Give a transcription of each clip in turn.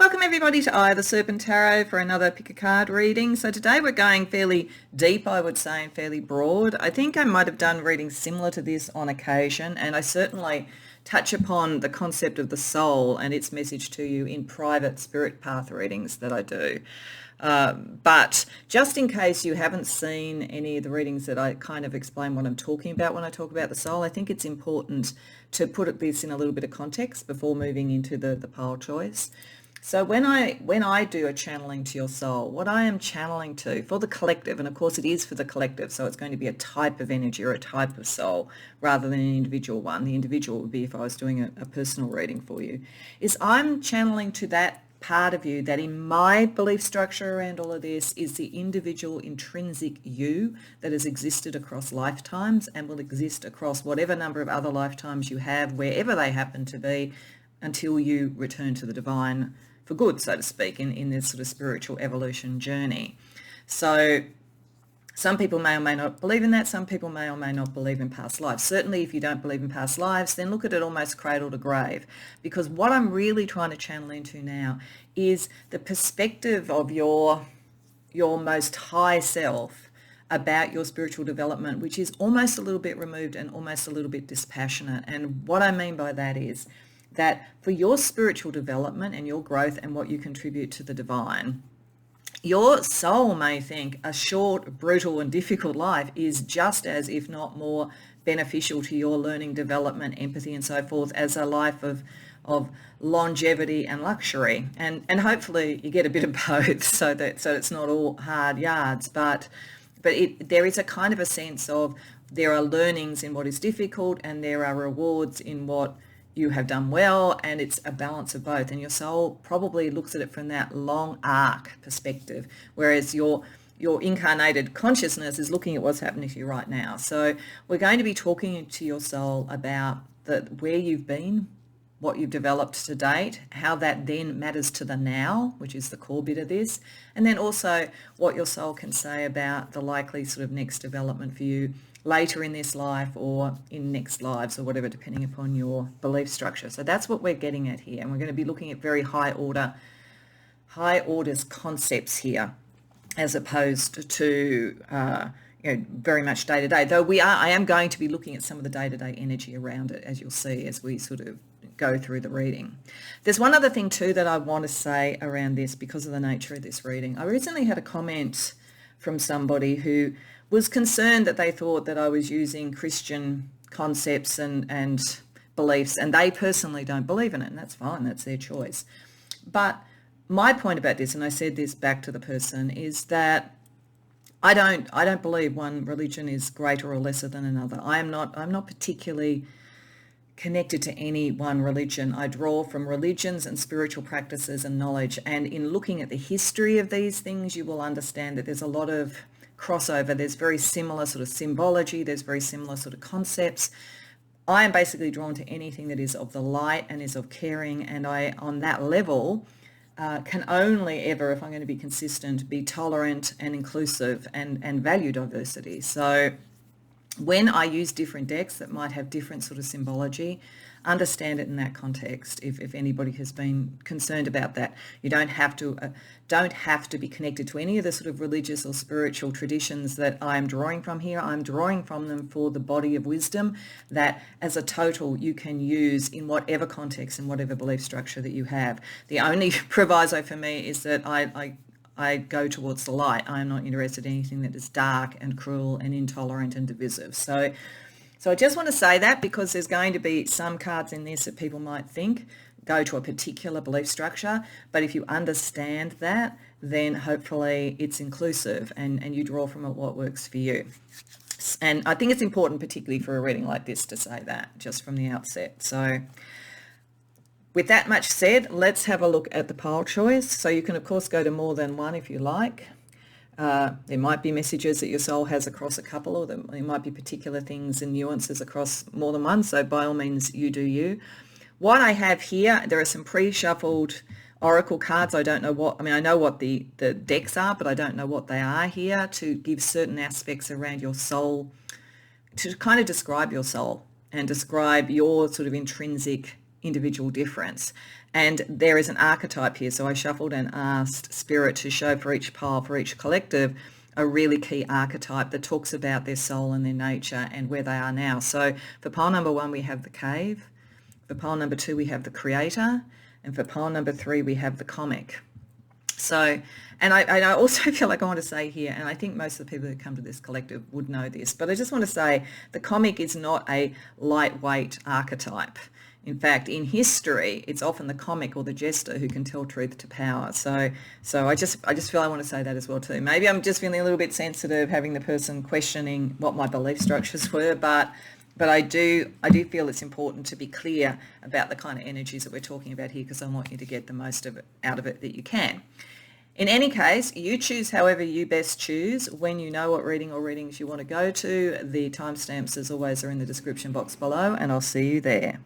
Welcome everybody to the Serpent Tarot for another pick a card reading. So today we're going fairly deep, I would say, and fairly broad. I think I might have done readings similar to this on occasion, and I certainly touch upon the concept of the soul and its message to you in private spirit path readings that I do. But just in case you haven't seen any of the readings that I kind of explain what I'm talking about when I talk about the soul, I think it's important to put this in a little bit of context before moving into the pile choice. So when I do a channeling to your soul, what I am channeling to for the collective, and of course it is for the collective, so it's going to be a type of energy or a type of soul rather than an individual one. The individual would be if I was doing a personal reading for you, is I'm channeling to that part of you that in my belief structure around all of this is the individual intrinsic you that has existed across lifetimes and will exist across whatever number of other lifetimes you have, wherever they happen to be, until you return to the divine for good, so to speak, in this sort of spiritual evolution journey. So some people may or may not believe in that. Some people may or may not believe in past lives. Certainly if you don't believe in past lives, then look at it almost cradle to grave, because what I'm really trying to channel into now is the perspective of your most high self about your spiritual development, which is almost a little bit removed and almost a little bit dispassionate. And what I mean by that is that for your spiritual development and your growth and what you contribute to the divine, your soul may think a short, brutal and difficult life is just as, if not more, beneficial to your learning, development, empathy and so forth as a life of longevity and luxury. And hopefully you get a bit of both so it's not all hard yards, but there is a kind of a sense of there are learnings in what is difficult and there are rewards in what you have done well, and it's a balance of both. And your soul probably looks at it from that long arc perspective, whereas your incarnated consciousness is looking at what's happening to you right now. So we're going to be talking to your soul about where you've been, what you've developed to date, how that then matters to the now, which is the core bit of this, and then also what your soul can say about the likely sort of next development for you later in this life or in next lives or whatever, depending upon your belief structure. So that's what we're getting at here, and we're going to be looking at very high orders concepts here, as opposed to very much day to day. Though I am going to be looking at some of the day to day energy around it, as you'll see as we sort of go through the reading. There's one other thing too that I want to say around this because of the nature of this reading. I recently had a comment from somebody who was concerned that they thought that I was using Christian concepts and beliefs, and they personally don't believe in it, and that's fine, that's their choice. But my point about this, and I said this back to the person, is that I don't believe one religion is greater or lesser than another. I'm not particularly connected to any one religion. I draw from religions and spiritual practices and knowledge, and in looking at the history of these things, you will understand that there's a lot of crossover. There's very similar sort of symbology. There's very similar sort of concepts. I am basically drawn to anything that is of the light and is of caring, and I, on that level, can only ever, if I'm going to be consistent, be tolerant and inclusive and value diversity. So when I use different decks that might have different sort of symbology, understand it in that context. If anybody has been concerned about that, you don't have to be connected to any of the sort of religious or spiritual traditions that I'm drawing from here. I'm drawing from them for the body of wisdom that as a total you can use in whatever context and whatever belief structure that you have. The only proviso for me is that I go towards the light. I'm not interested in anything that is dark and cruel and intolerant and divisive. So I just want to say that because there's going to be some cards in this that people might think go to a particular belief structure, but if you understand that, then hopefully it's inclusive and you draw from it what works for you. And I think it's important, particularly for a reading like this, to say that just from the outset. So with that much said, let's have a look at the pile choice. So you can, of course, go to more than one if you like. There might be messages that your soul has across a couple, or there might be particular things and nuances across more than one. So by all means, you do you. What I have here, there are some pre-shuffled oracle cards. I don't know what, I know what the decks are, but I don't know what they are here to give certain aspects around your soul, to kind of describe your soul and describe your sort of intrinsic individual difference. And there is an archetype here. So I shuffled and asked Spirit to show for each pile, for each collective, a really key archetype that talks about their soul and their nature and where they are now. So for pile number 1, we have the cave. For pile number 2, we have the creator. And for pile number 3, we have the comic. So, and I also feel like I want to say here, and I think most of the people who come to this collective would know this, but I just want to say the comic is not a lightweight archetype. In fact, in history, it's often the comic or the jester who can tell truth to power. So I just feel I want to say that as well too. Maybe I'm just feeling a little bit sensitive, having the person questioning what my belief structures were, but I do feel it's important to be clear about the kind of energies that we're talking about here, because I want you to get the most of it out of it that you can. In any case, you choose however you best choose. When you know what reading or readings you want to go to, the timestamps as always are in the description box below, and I'll see you there.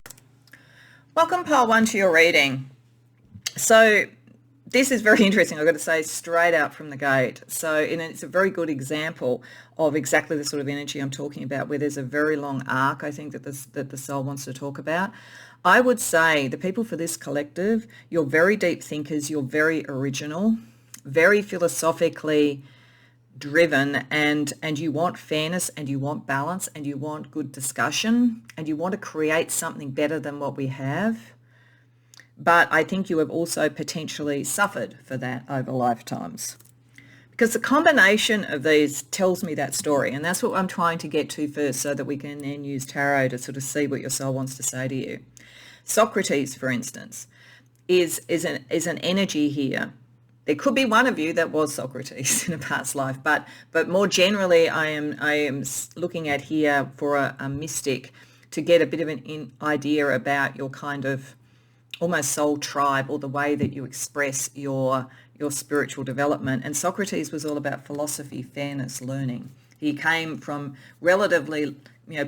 Welcome pile 1 to your reading. So this is very interesting, I've got to say, straight out from the gate. So it's a very good example of exactly the sort of energy I'm talking about, where there's a very long arc, I think, that the soul wants to talk about. I would say the people for this collective, you're very deep thinkers, you're very original, very philosophically driven, and you want fairness, and you want balance, and you want good discussion, and you want to create something better than what we have. But I think you have also potentially suffered for that over lifetimes, because the combination of these tells me that story, and that's what I'm trying to get to first, so that we can then use tarot to sort of see what your soul wants to say to you. Socrates, for instance, is an energy here. There could be one of you that was Socrates in a past life, but more generally, I am looking at here for a mystic to get a bit of an idea about your kind of almost soul tribe, or the way that you express your spiritual development. And Socrates was all about philosophy, fairness, learning. He came from relatively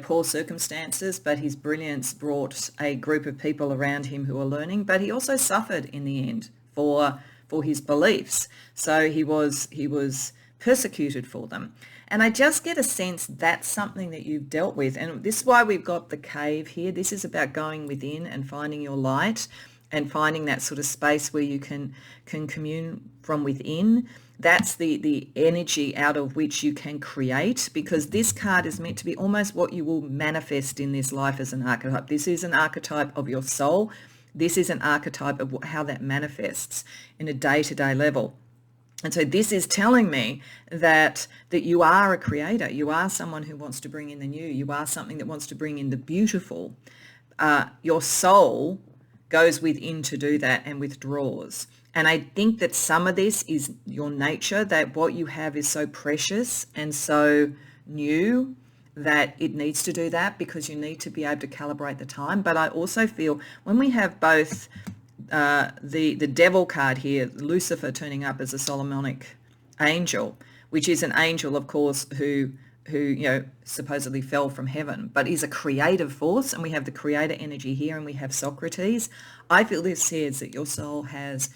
poor circumstances, but his brilliance brought a group of people around him who were learning. But he also suffered in the end for his beliefs. So he was persecuted for them. And I just get a sense that's something that you've dealt with. And this is why we've got the cave here. This is about going within and finding your light and finding that sort of space where you can commune from within. That's the energy out of which you can create, because this card is meant to be almost what you will manifest in this life as an archetype. This is an archetype of your soul. This is an archetype of how that manifests in a day-to-day level. And so this is telling me that you are a creator. You are someone who wants to bring in the new. You are something that wants to bring in the beautiful. Your soul goes within to do that and withdraws. And I think that some of this is your nature, that what you have is so precious and so new that it needs to do that, because you need to be able to calibrate the time. But I also feel when we have both the devil card here, Lucifer turning up as a Solomonic angel, which is an angel, of course, who supposedly fell from heaven, but is a creative force, and we have the creator energy here, and we have Socrates. I feel this says that your soul has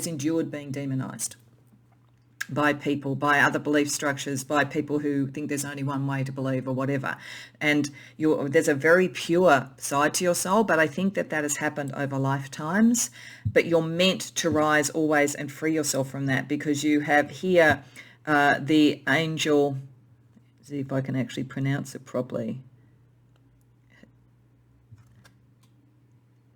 endured being demonized by people, by other belief structures, by people who think there's only one way to believe or whatever. And there's a very pure side to your soul, but I think that has happened over lifetimes. But you're meant to rise always and free yourself from that, because you have here the angel, see if I can actually pronounce it properly,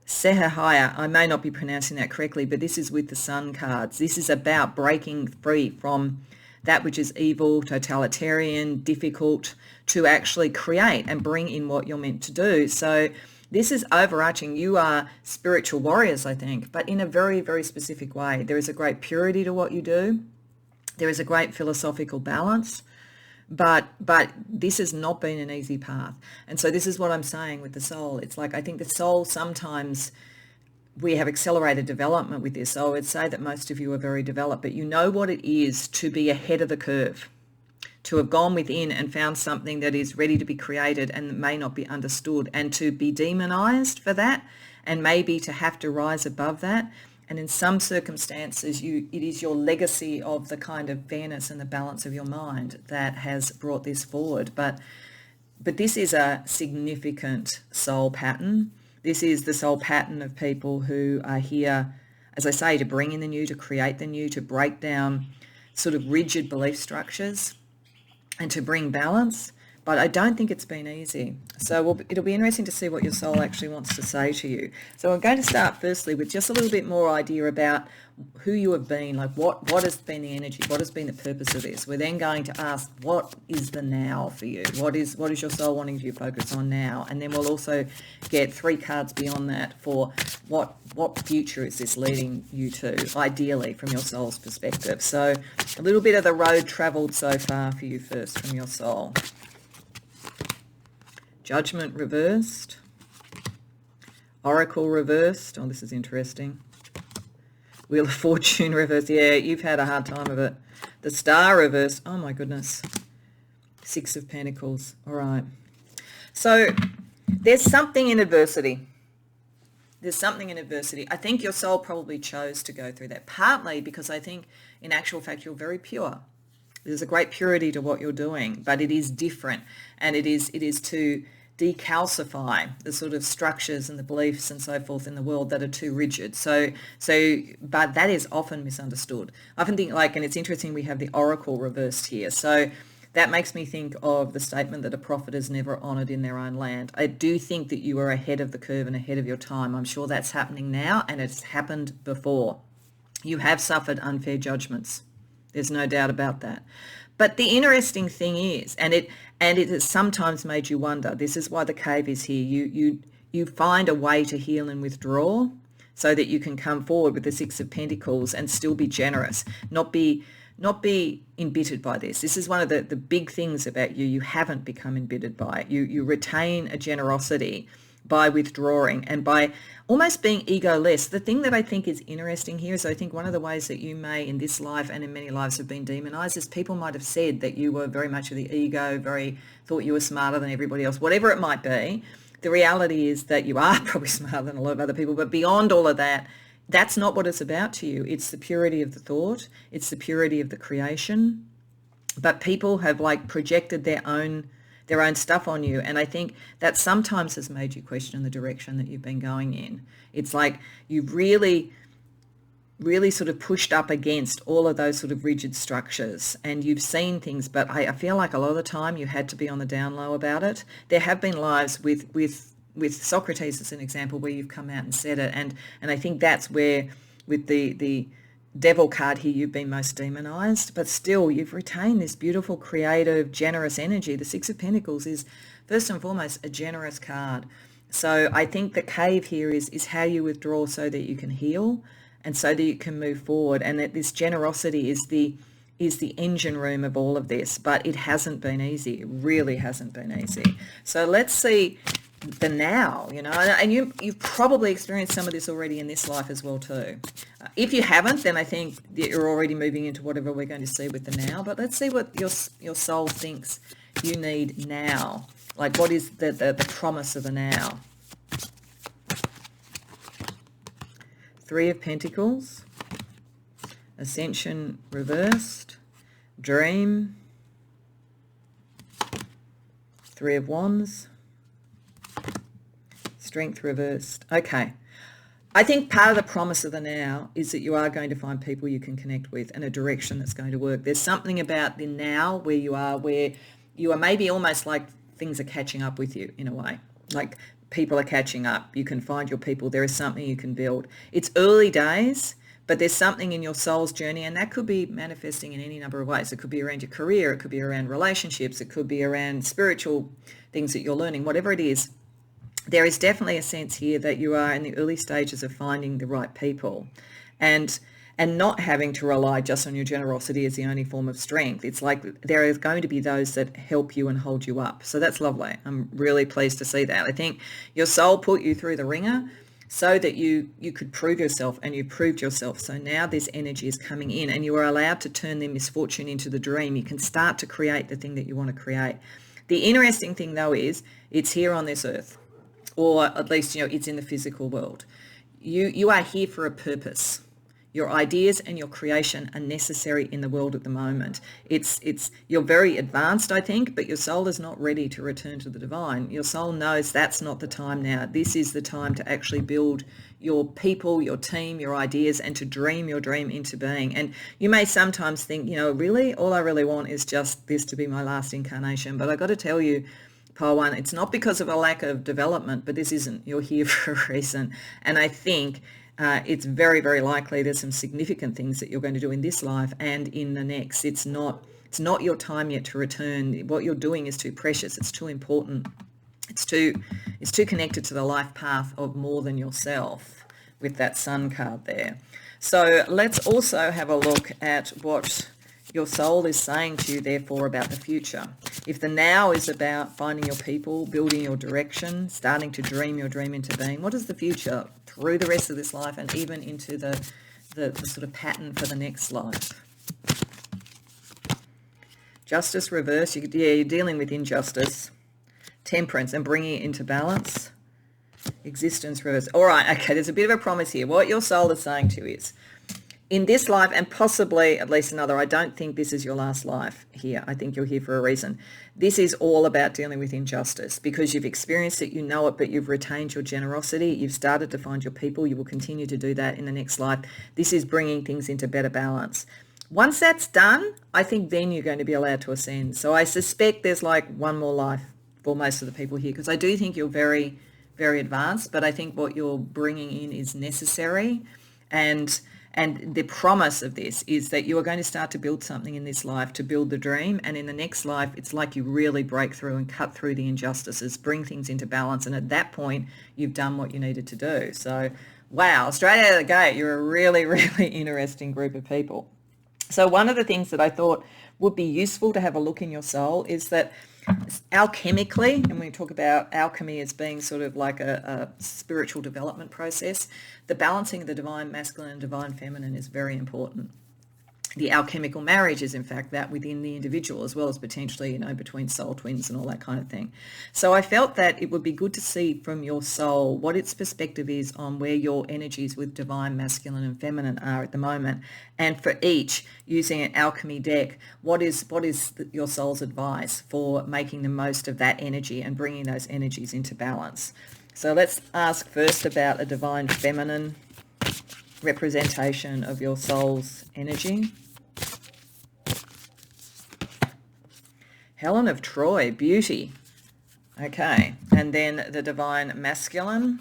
Sehahaya. I may not be pronouncing that correctly, but this is with the sun cards. This is about breaking free from that which is evil, totalitarian, difficult, to actually create and bring in what you're meant to do. So this is overarching. You are spiritual warriors, I think, but in a very, very specific way. There is a great purity to what you do. There is a great philosophical balance. But this has not been an easy path. And so this is what I'm saying with the soul. It's like, I think the soul, sometimes we have accelerated development with this. So I would say that most of you are very developed, but you know what it is to be ahead of the curve, to have gone within and found something that is ready to be created and may not be understood, and to be demonized for that, and maybe to have to rise above that. And in some circumstances, it is your legacy of the kind of fairness and the balance of your mind that has brought this forward. But this is a significant soul pattern. This is the soul pattern of people who are here, as I say, to bring in the new, to create the new, to break down sort of rigid belief structures and to bring balance. But I don't think it's been easy. So it'll be interesting to see what your soul actually wants to say to you. So I'm going to start firstly with just a little bit more idea about who you have been, like what has been the energy, what has been the purpose of this. We're then going to ask, what is the now for you? What is your soul wanting you to focus on now? And then we'll also get 3 cards beyond that for what future is this leading you to, ideally from your soul's perspective. So a little bit of the road travelled so far for you first from your soul. Judgment reversed. Oracle reversed. Oh, this is interesting. Wheel of Fortune reversed. Yeah, you've had a hard time of it. The Star reversed. Oh, my goodness. 6 of Pentacles. All right. So there's something in adversity. There's something in adversity. I think your soul probably chose to go through that, partly because I think in actual fact you're very pure. There's a great purity to what you're doing, but it is different, and it is to decalcify the sort of structures and the beliefs and so forth in the world that are too rigid. But that is often misunderstood. I often think and it's interesting we have the Oracle reversed here. So that makes me think of the statement that a prophet is never honoured in their own land. I do think that you are ahead of the curve and ahead of your time. I'm sure that's happening now, and it's happened before. You have suffered unfair judgments. There's no doubt about that. But the interesting thing is, and it has sometimes made you wonder, this is why the cave is here, you find a way to heal and withdraw so that you can come forward with the 6 of Pentacles and still be generous, not be embittered by this. This is one of the big things about you. You haven't become embittered by it. You retain a generosity by withdrawing and by almost being egoless. The thing that I think is interesting here is I think one of the ways that you may in this life and in many lives have been demonized is people might have said that you were very much of the ego, thought you were smarter than everybody else, whatever it might be. The reality is that you are probably smarter than a lot of other people, but beyond all of that, that's not what it's about to you. It's the purity of the thought. It's the purity of the creation. But people have projected their own stuff on you, and I think that sometimes has made you question the direction that you've been going in. It's like you've really sort of pushed up against all of those sort of rigid structures, and you've seen things, but I feel like a lot of the time you had to be on the down low about it. There have been lives with Socrates as an example where you've come out and said it, and I think that's where with the Devil card here you've been most demonized, but still you've retained this beautiful, creative, generous energy. The 6 of Pentacles is first and foremost a generous card. So I think the cave here is how you withdraw so that you can heal and so that you can move forward, and that this generosity is the engine room of all of this. But it hasn't been easy. It really hasn't been easy. So let's see the now, and you've probably experienced some of this already in this life as well too. If you haven't, then I think that you're already moving into whatever we're going to see with the now. But let's see what your soul thinks you need now. Like, what is the promise of the now? 3 of Pentacles, Ascension reversed, Dream, 3 of Wands, Strength reversed. Okay. I think part of the promise of the now is that you are going to find people you can connect with and a direction that's going to work. There's something about the now where you are maybe almost like things are catching up with you in a way. Like people are catching up. You can find your people. There is something you can build. It's early days, but there's something in your soul's journey, and that could be manifesting in any number of ways. It could be around your career. It could be around relationships. It could be around spiritual things that you're learning, whatever it is. There is definitely a sense here that you are in the early stages of finding the right people and not having to rely just on your generosity as the only form of strength. It's like there are going to be those that help you and hold you up. So that's lovely. I'm really pleased to see that. I think your soul put you through the ringer so that you could prove yourself, and you proved yourself. So now this energy is coming in, and you are allowed to turn their misfortune into the dream. You can start to create the thing that you want to create. The interesting thing though is it's here on this earth. Or at least, it's in the physical world. You are here for a purpose. Your ideas and your creation are necessary in the world at the moment. You're very advanced, I think, but your soul is not ready to return to the divine. Your soul knows that's not the time now. This is the time to actually build your people, your team, your ideas, and to dream your dream into being. And you may sometimes think, really, all I really want is just this to be my last incarnation. But I got to tell you, Pile 1, it's not because of a lack of development, but this isn't. You're here for a reason. And I think it's very, very likely there's some significant things that you're going to do in this life and in the next. It's not your time yet to return. What you're doing is too precious. It's too important. It's too connected to the life path of more than yourself with that Sun card there. So let's also have a look at what your soul is saying to you, therefore, about the future. If the now is about finding your people, building your direction, starting to dream your dream into being, what is the future through the rest of this life and even into the sort of pattern for the next life? Justice reverse, you're dealing with injustice. Temperance and bringing it into balance. Existence reverse. All right, okay, there's a bit of a promise here. What your soul is saying to you is, in this life and possibly at least another, I don't think this is your last life here. I think you're here for a reason. This is all about dealing with injustice because you've experienced it, you know it, but you've retained your generosity. You've started to find your people. You will continue to do that in the next life. This is bringing things into better balance. Once that's done, I think then you're going to be allowed to ascend. So I suspect there's like one more life for most of the people here because I do think you're very, very advanced, but I think what you're bringing in is necessary. And the promise of this is that you are going to start to build something in this life, to build the dream. And in the next life, it's like you really break through and cut through the injustices, bring things into balance. And at that point, you've done what you needed to do. So, wow, straight out of the gate, you're a really, really interesting group of people. So one of the things that I thought would be useful to have a look in your soul is that alchemically, and we talk about alchemy as being sort of like a spiritual development process, the balancing of the divine masculine and divine feminine is very important. The alchemical marriage is in fact that within the individual as well as potentially, between soul twins and all that kind of thing. So I felt that it would be good to see from your soul what its perspective is on where your energies with divine masculine and feminine are at the moment. And for each, using an alchemy deck, what is your soul's advice for making the most of that energy and bringing those energies into balance? So let's ask first about a divine feminine representation of your soul's energy. Helen of Troy, beauty. Okay, and then the divine masculine.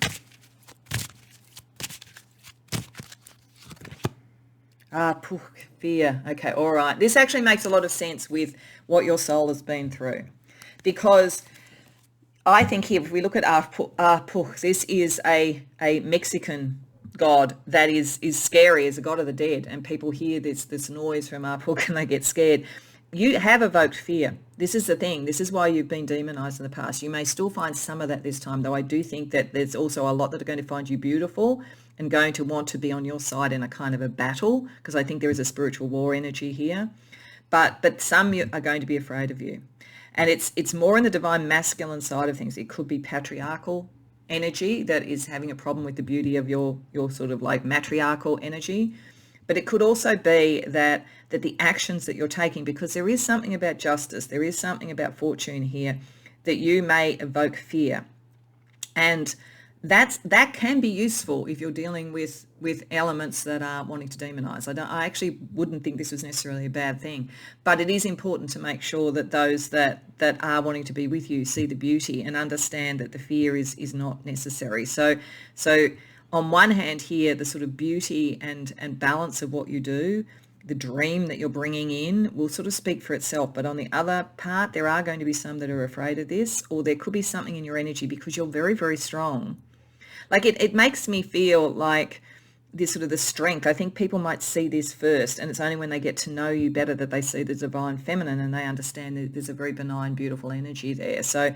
Fear. Okay, all right. This actually makes a lot of sense with what your soul has been through. Because I think here, if we look at Puch, this is a Mexican god that is scary, as a god of the dead, and people hear this noise from Puch and they get scared. You have evoked fear. This is the thing. This is why you've been demonized in the past. You may still find some of that this time, though I do think that there's also a lot that are going to find you beautiful and going to want to be on your side in a kind of a battle, because I think there is a spiritual war energy here. But some are going to be afraid of you. And it's more in the divine masculine side of things. It could be patriarchal energy that is having a problem with the beauty of your sort of like matriarchal energy. But it could also be that the actions that you're taking, because there is something about justice, there is something about fortune here, that you may evoke fear. And that can be useful if you're dealing with elements that are wanting to demonize. I actually wouldn't think this was necessarily a bad thing, but it is important to make sure that those that are wanting to be with you see the beauty and understand that the fear is not necessary. So on one hand here, the sort of beauty and balance of what you do, the dream that you're bringing in will sort of speak for itself. But on the other part, there are going to be some that are afraid of this, or there could be something in your energy because you're very, very strong. Like it makes me feel like this sort of the strength. I think people might see this first, and it's only when they get to know you better that they see the divine feminine and they understand that there's a very benign, beautiful energy there. So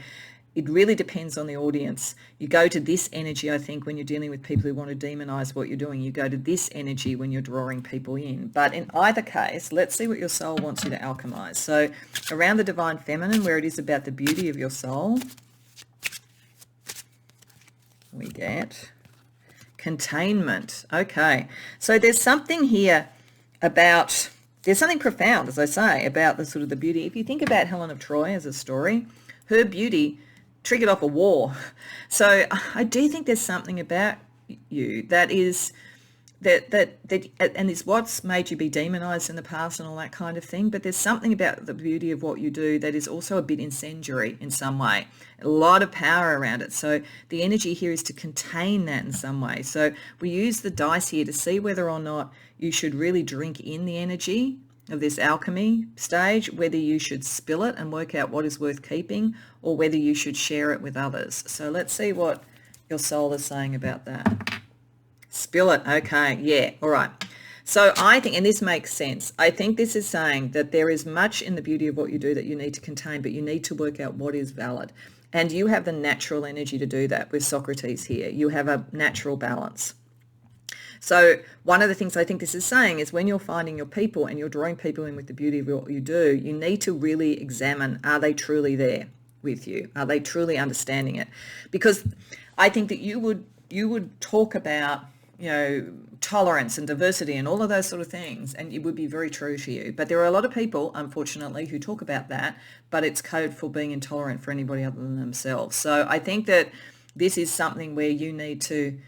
it really depends on the audience. You go to this energy, I think, when you're dealing with people who want to demonize what you're doing. You go to this energy when you're drawing people in. But in either case, let's see what your soul wants you to alchemize. So around the divine feminine, where it is about the beauty of your soul, we get Containment. Okay. So there's something here about, there's something profound, as I say, about the sort of the beauty. If you think about Helen of Troy as a story, her beauty triggered off a war. So I do think there's something about you that is that and it's what's made you be demonized in the past and all that kind of thing, but there's something about the beauty of what you do that is also a bit incendiary in some way, a lot of power around it. So the energy here is to contain that in some way. So we use the dice here to see whether or not you should really drink in the energy of this alchemy stage, whether you should spill it and work out what is worth keeping, or whether you should share it with others. So let's see what your soul is saying about that. Spill it. Okay. Yeah. All right. So I think, and this makes sense, I think this is saying that there is much in the beauty of what you do that you need to contain, but you need to work out what is valid. And you have the natural energy to do that with Socrates here. You have a natural balance. So one of the things I think this is saying is when you're finding your people and you're drawing people in with the beauty of what you do, you need to really examine, are they truly there with you? Are they truly understanding it? Because I think that you would talk about, tolerance and diversity and all of those sort of things, and it would be very true to you. But there are a lot of people, unfortunately, who talk about that, but it's code for being intolerant for anybody other than themselves. So I think that this is something where you need to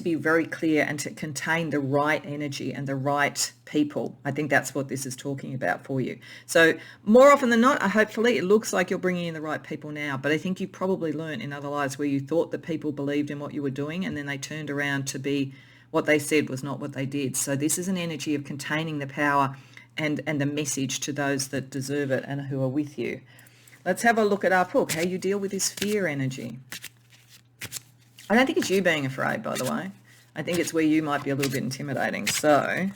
be very clear and to contain the right energy and the right people. I think that's what this is talking about for you. So more often than not, hopefully it looks like you're bringing in the right people now, but I think you probably learned in other lives where you thought that people believed in what you were doing and then they turned around to be what they said was not what they did. So this is an energy of containing the power and the message to those that deserve it and who are with you. Let's have a look at our book, how you deal with this fear energy. I don't think it's you being afraid, by the way. I think it's where you might be a little bit intimidating. So,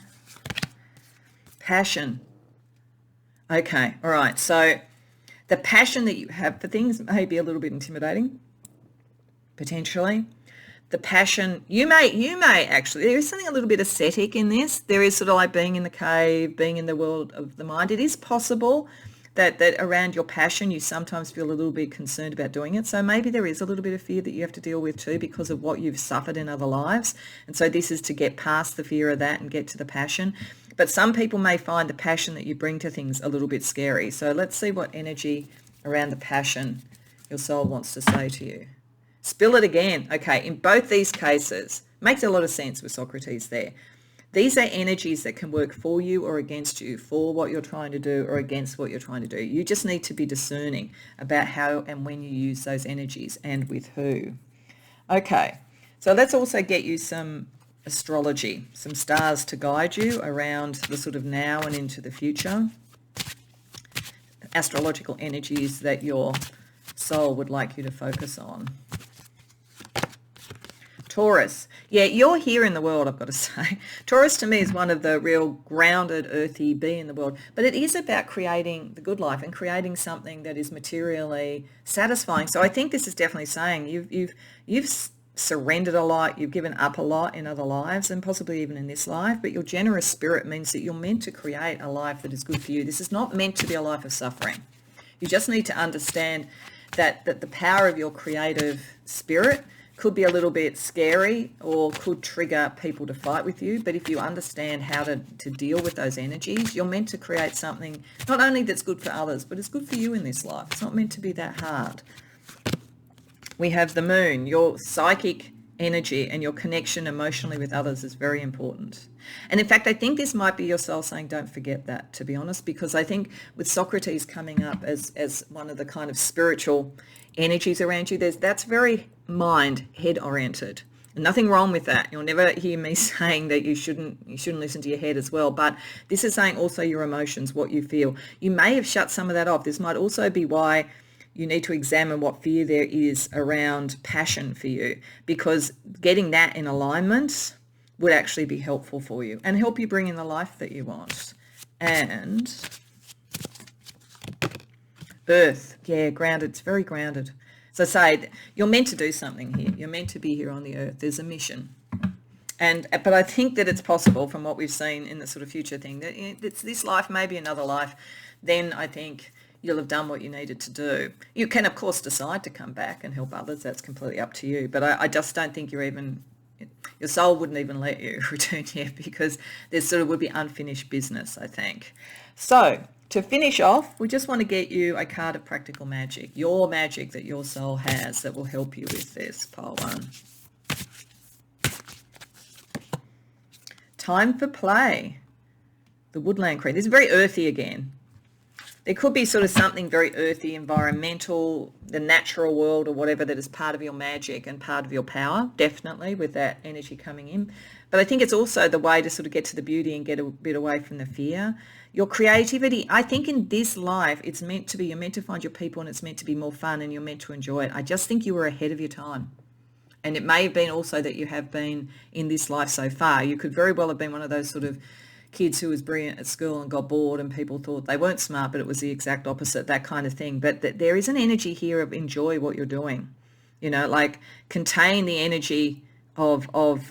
passion. Okay, all right. So, the passion that you have for things may be a little bit intimidating, potentially. The passion, you may actually, there is something a little bit ascetic in this. There is sort of like being in the cave, being in the world of the mind. It is possible that around your passion, you sometimes feel a little bit concerned about doing it. So maybe there is a little bit of fear that you have to deal with too because of what you've suffered in other lives. And so this is to get past the fear of that and get to the passion. But some people may find the passion that you bring to things a little bit scary. So let's see what energy around the passion your soul wants to say to you. Spill it again. Okay, in both these cases, makes a lot of sense with Socrates there. These are energies that can work for you or against you, for what you're trying to do or against what you're trying to do. You just need to be discerning about how and when you use those energies and with who. Okay, so let's also get you some astrology, some stars to guide you around the sort of now and into the future. Astrological energies that your soul would like you to focus on. Taurus. Yeah, you're here in the world, I've got to say. Taurus to me is one of the real grounded, earthy be in the world. But it is about creating the good life and creating something that is materially satisfying. So I think this is definitely saying you've surrendered a lot, you've given up a lot in other lives and possibly even in this life, but your generous spirit means that you're meant to create a life that is good for you. This is not meant to be a life of suffering. You just need to understand that the power of your creative spirit could be a little bit scary or could trigger people to fight with you. But if you understand how to deal with those energies, you're meant to create something not only that's good for others, but it's good for you in this life. It's not meant to be that hard. We have the moon. Your psychic energy and your connection emotionally with others is very important. And in fact, I think this might be your soul saying, don't forget that, to be honest, because I think with Socrates coming up as one of the kind of spiritual energies around you, that's very mind, head oriented. Nothing wrong with that. You'll never hear me saying that you shouldn't listen to your head as well. But this is saying also your emotions, what you feel. You may have shut some of that off. This might also be why you need to examine what fear there is around passion for you, because getting that in alignment would actually be helpful for you and help you bring in the life that you want. And earth, yeah, grounded. It's very grounded. So say you're meant to do something here. You're meant to be here on the earth. There's a mission. But I think that it's possible from what we've seen in the sort of future thing that it's this life, maybe another life, then I think you'll have done what you needed to do. You can, of course, decide to come back and help others. That's completely up to you. But I just don't think you're Your soul wouldn't even let you return yet because there sort of would be unfinished business, I think. So to finish off, we just want to get you a card of practical magic, your magic that your soul has that will help you with this, pile one. Time for play. The woodland queen. This is very earthy again. There could be sort of something very earthy, environmental, the natural world or whatever that is part of your magic and part of your power, definitely, with that energy coming in. But I think it's also the way to sort of get to the beauty and get a bit away from the fear. Your creativity, I think in this life, it's meant to be, you're meant to find your people and it's meant to be more fun and you're meant to enjoy it. I just think you were ahead of your time. And it may have been also that you have been in this life so far. You could very well have been one of those sort of kids who was brilliant at school and got bored and people thought they weren't smart, but it was the exact opposite, that kind of thing. But there is an energy here of enjoy what you're doing, you know, like contain the energy of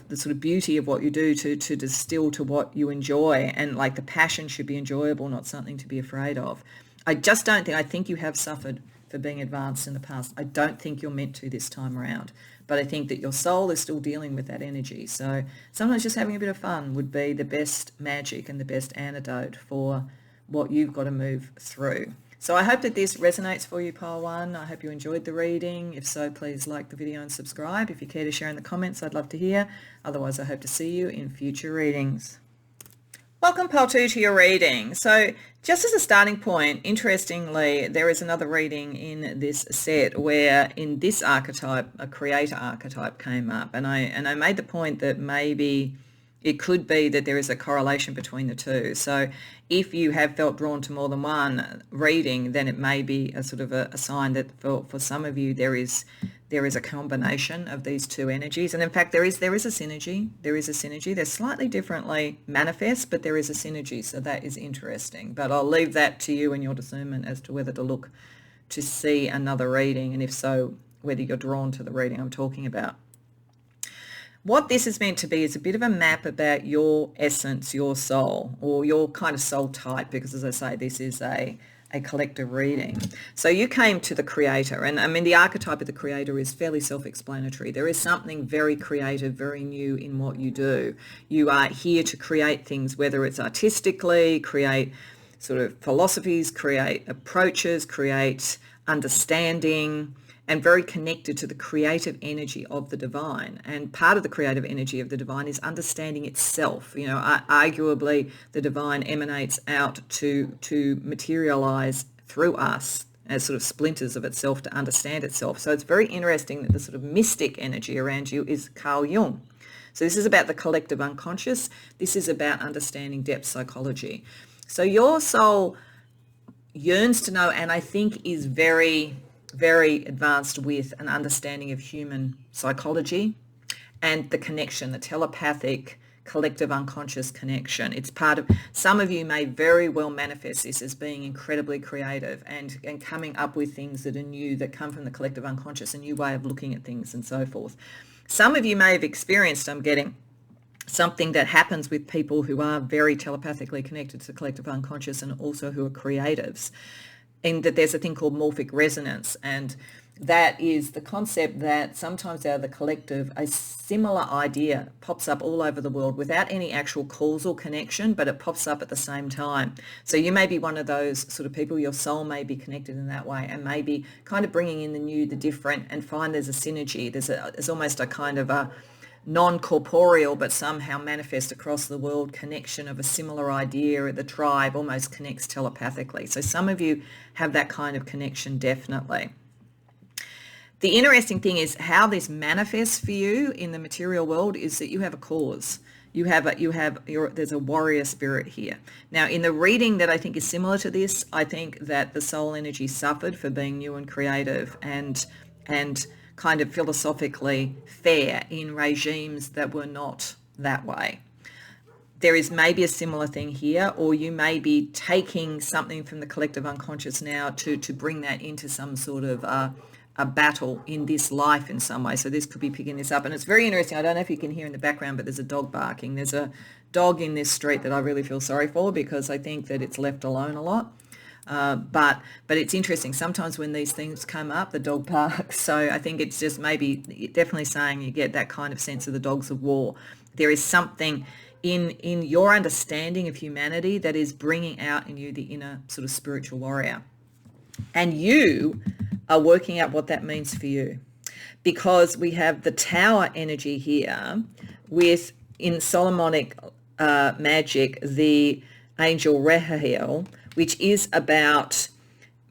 the sort of beauty of what you do to distill to what you enjoy. And like the passion should be enjoyable, not something to be afraid of. I just don't think, I think you have suffered for being advanced in the past. I don't think you're meant to this time around. But I think that your soul is still dealing with that energy. So sometimes just having a bit of fun would be the best magic and the best antidote for what you've got to move through. So I hope that this resonates for you, pile one. I hope you enjoyed the reading. If so, please like the video and subscribe. If you care to share in the comments, I'd love to hear. Otherwise, I hope to see you in future readings. Welcome, pile two, to your reading. So just as a starting point, interestingly, there is another reading in this set where in this archetype, a creator archetype came up. And I made the point that maybe it could be that there is a correlation between the two. So if you have felt drawn to more than one reading, then it may be a sort of a sign that for some of you there is a combination of these two energies. And in fact, there is a synergy. There is a synergy. They're slightly differently manifest, but there is a synergy. So that is interesting. But I'll leave that to you and your discernment as to whether to look to see another reading, and if so, whether you're drawn to the reading I'm talking about. What this is meant to be is a bit of a map about your essence, your soul, or your kind of soul type, because as I say, this is a collective reading. So you came to the creator, and I mean the archetype of the creator is fairly self-explanatory. There is something very creative, very new in what you do. You are here to create things, whether it's artistically, create sort of philosophies, create approaches, create understanding, and very connected to the creative energy of the divine. And part of the creative energy of the divine is understanding itself. You know, arguably the divine emanates out to materialize through us as sort of splinters of itself to understand itself. So it's very interesting that the sort of mystic energy around you is Carl Jung. So this is about the collective unconscious. This is about understanding depth psychology. So your soul yearns to know, and I think is very advanced with an understanding of human psychology and the connection, the telepathic collective unconscious connection. It's part of, some of you may very well manifest this as being incredibly creative and coming up with things that are new, that come from the collective unconscious, a new way of looking at things and so forth. Some of you may have experienced, I'm getting, something that happens with people who are very telepathically connected to the collective unconscious and also who are creatives. And that there's a thing called morphic resonance, and that is the concept that sometimes out of the collective a similar idea pops up all over the world without any actual causal connection, but it pops up at the same time. So you may be one of those sort of people, your soul may be connected in that way and maybe kind of bringing in the new, the different, and find there's a synergy. There's almost a kind of a non-corporeal but somehow manifest across the world connection of a similar idea. The tribe almost connects telepathically. So some of you have that kind of connection, definitely. The interesting thing is how this manifests for you in the material world is that you have a cause. There's a warrior spirit here. Now, in the reading that I think is similar to this, I think that the soul energy suffered for being new and creative and kind of philosophically fair in regimes that were not that way. There is maybe a similar thing here, or you may be taking something from the collective unconscious now to bring that into some sort of a battle in this life in some way. So this could be picking this up. And it's very interesting. I don't know if you can hear in the background, but there's a dog barking. There's a dog in this street that I really feel sorry for because I think that it's left alone a lot. But it's interesting. Sometimes when these things come up, the dog barks. So I think it's just maybe definitely saying you get that kind of sense of the dogs of war. There is something in your understanding of humanity that is bringing out in you the inner sort of spiritual warrior. And you are working out what that means for you. Because we have the tower energy here with, in Solomonic magic, the angel Rehael, which is about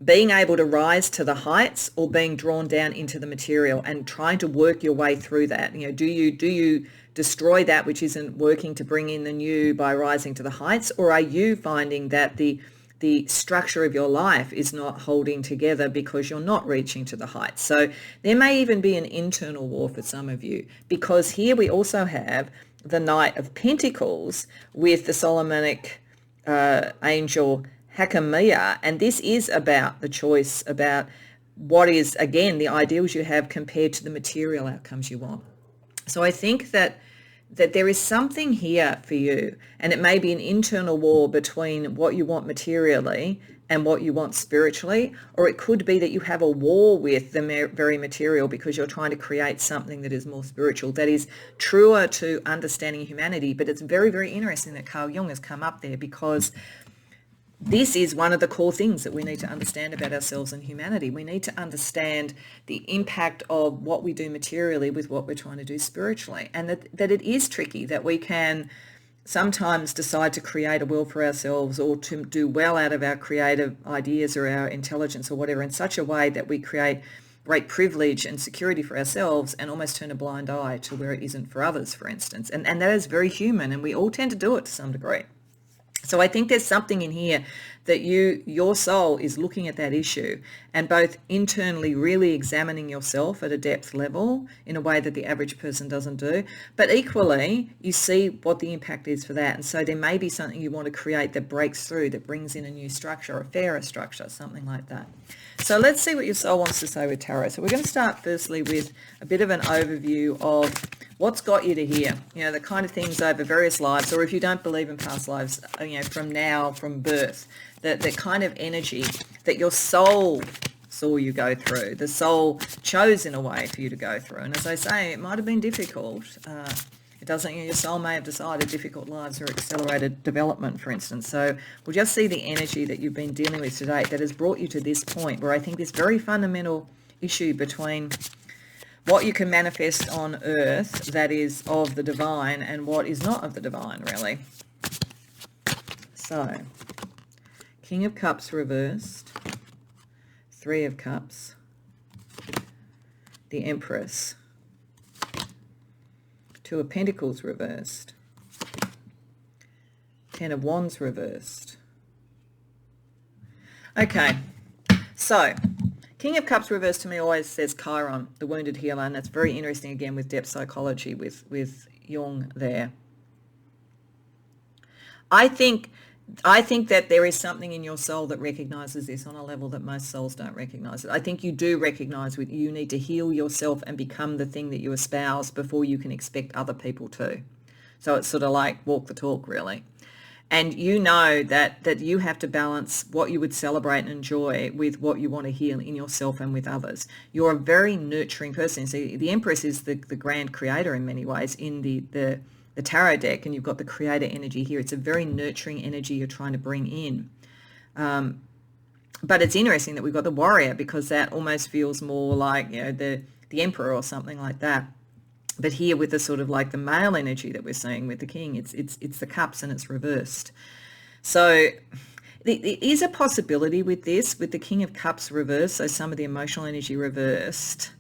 being able to rise to the heights or being drawn down into the material and trying to work your way through that. Do you destroy that which isn't working to bring in the new by rising to the heights, or are you finding that the structure of your life is not holding together because you're not reaching to the heights? So there may even be an internal war for some of you, because here we also have the Knight of Pentacles with the Solomonic angel Hakamiah, and this is about the choice, about what is, again, the ideals you have compared to the material outcomes you want. So I think that there is something here for you, and it may be an internal war between what you want materially and what you want spiritually, or it could be that you have a war with the very material because you're trying to create something that is more spiritual, that is truer to understanding humanity. But it's very, very interesting that Carl Jung has come up there, because this is one of the core things that we need to understand about ourselves and humanity. We need to understand the impact of what we do materially with what we're trying to do spiritually, and that it is tricky, that we can sometimes decide to create a world for ourselves or to do well out of our creative ideas or our intelligence or whatever in such a way that we create great privilege and security for ourselves and almost turn a blind eye to where it isn't for others, for instance. And that is very human, and we all tend to do it to some degree. So I think there's something in here that your soul is looking at that issue and both internally really examining yourself at a depth level in a way that the average person doesn't do, but equally you see what the impact is for that. And so there may be something you want to create that breaks through, that brings in a new structure, a fairer structure, something like that. So let's see what your soul wants to say with tarot. So we're going to start firstly with a bit of an overview of what's got you to here, the kind of things over various lives, or if you don't believe in past lives, from now, from birth, the kind of energy that your soul saw you go through, the soul chose in a way for you to go through. And as I say, it might have been difficult. It doesn't, your soul may have decided difficult lives or accelerated development, for instance. So we'll just see the energy that you've been dealing with today that has brought you to this point where I think this very fundamental issue between what you can manifest on earth that is of the divine and what is not of the divine, really. So, King of Cups reversed, Three of Cups, the Empress, Two of Pentacles reversed, Ten of Wands reversed. Okay, so King of Cups reversed to me always says Chiron, the wounded healer, and that's very interesting again with depth psychology with Jung there. I think that there is something in your soul that recognizes this on a level that most souls don't recognize it. I think you do recognize you need to heal yourself and become the thing that you espouse before you can expect other people to. So it's sort of like walk the talk, really. And you know that you have to balance what you would celebrate and enjoy with what you want to heal in yourself and with others. You're a very nurturing person. So the Empress is the grand creator in many ways in the tarot deck, and you've got the creator energy here. It's a very nurturing energy you're trying to bring in. But it's interesting that we've got the warrior, because that almost feels more like the emperor or something like that. But here with the sort of like the male energy that we're seeing with the king, it's the cups and it's reversed. So there is a possibility with this, with the King of Cups reversed, so some of the emotional energy reversed,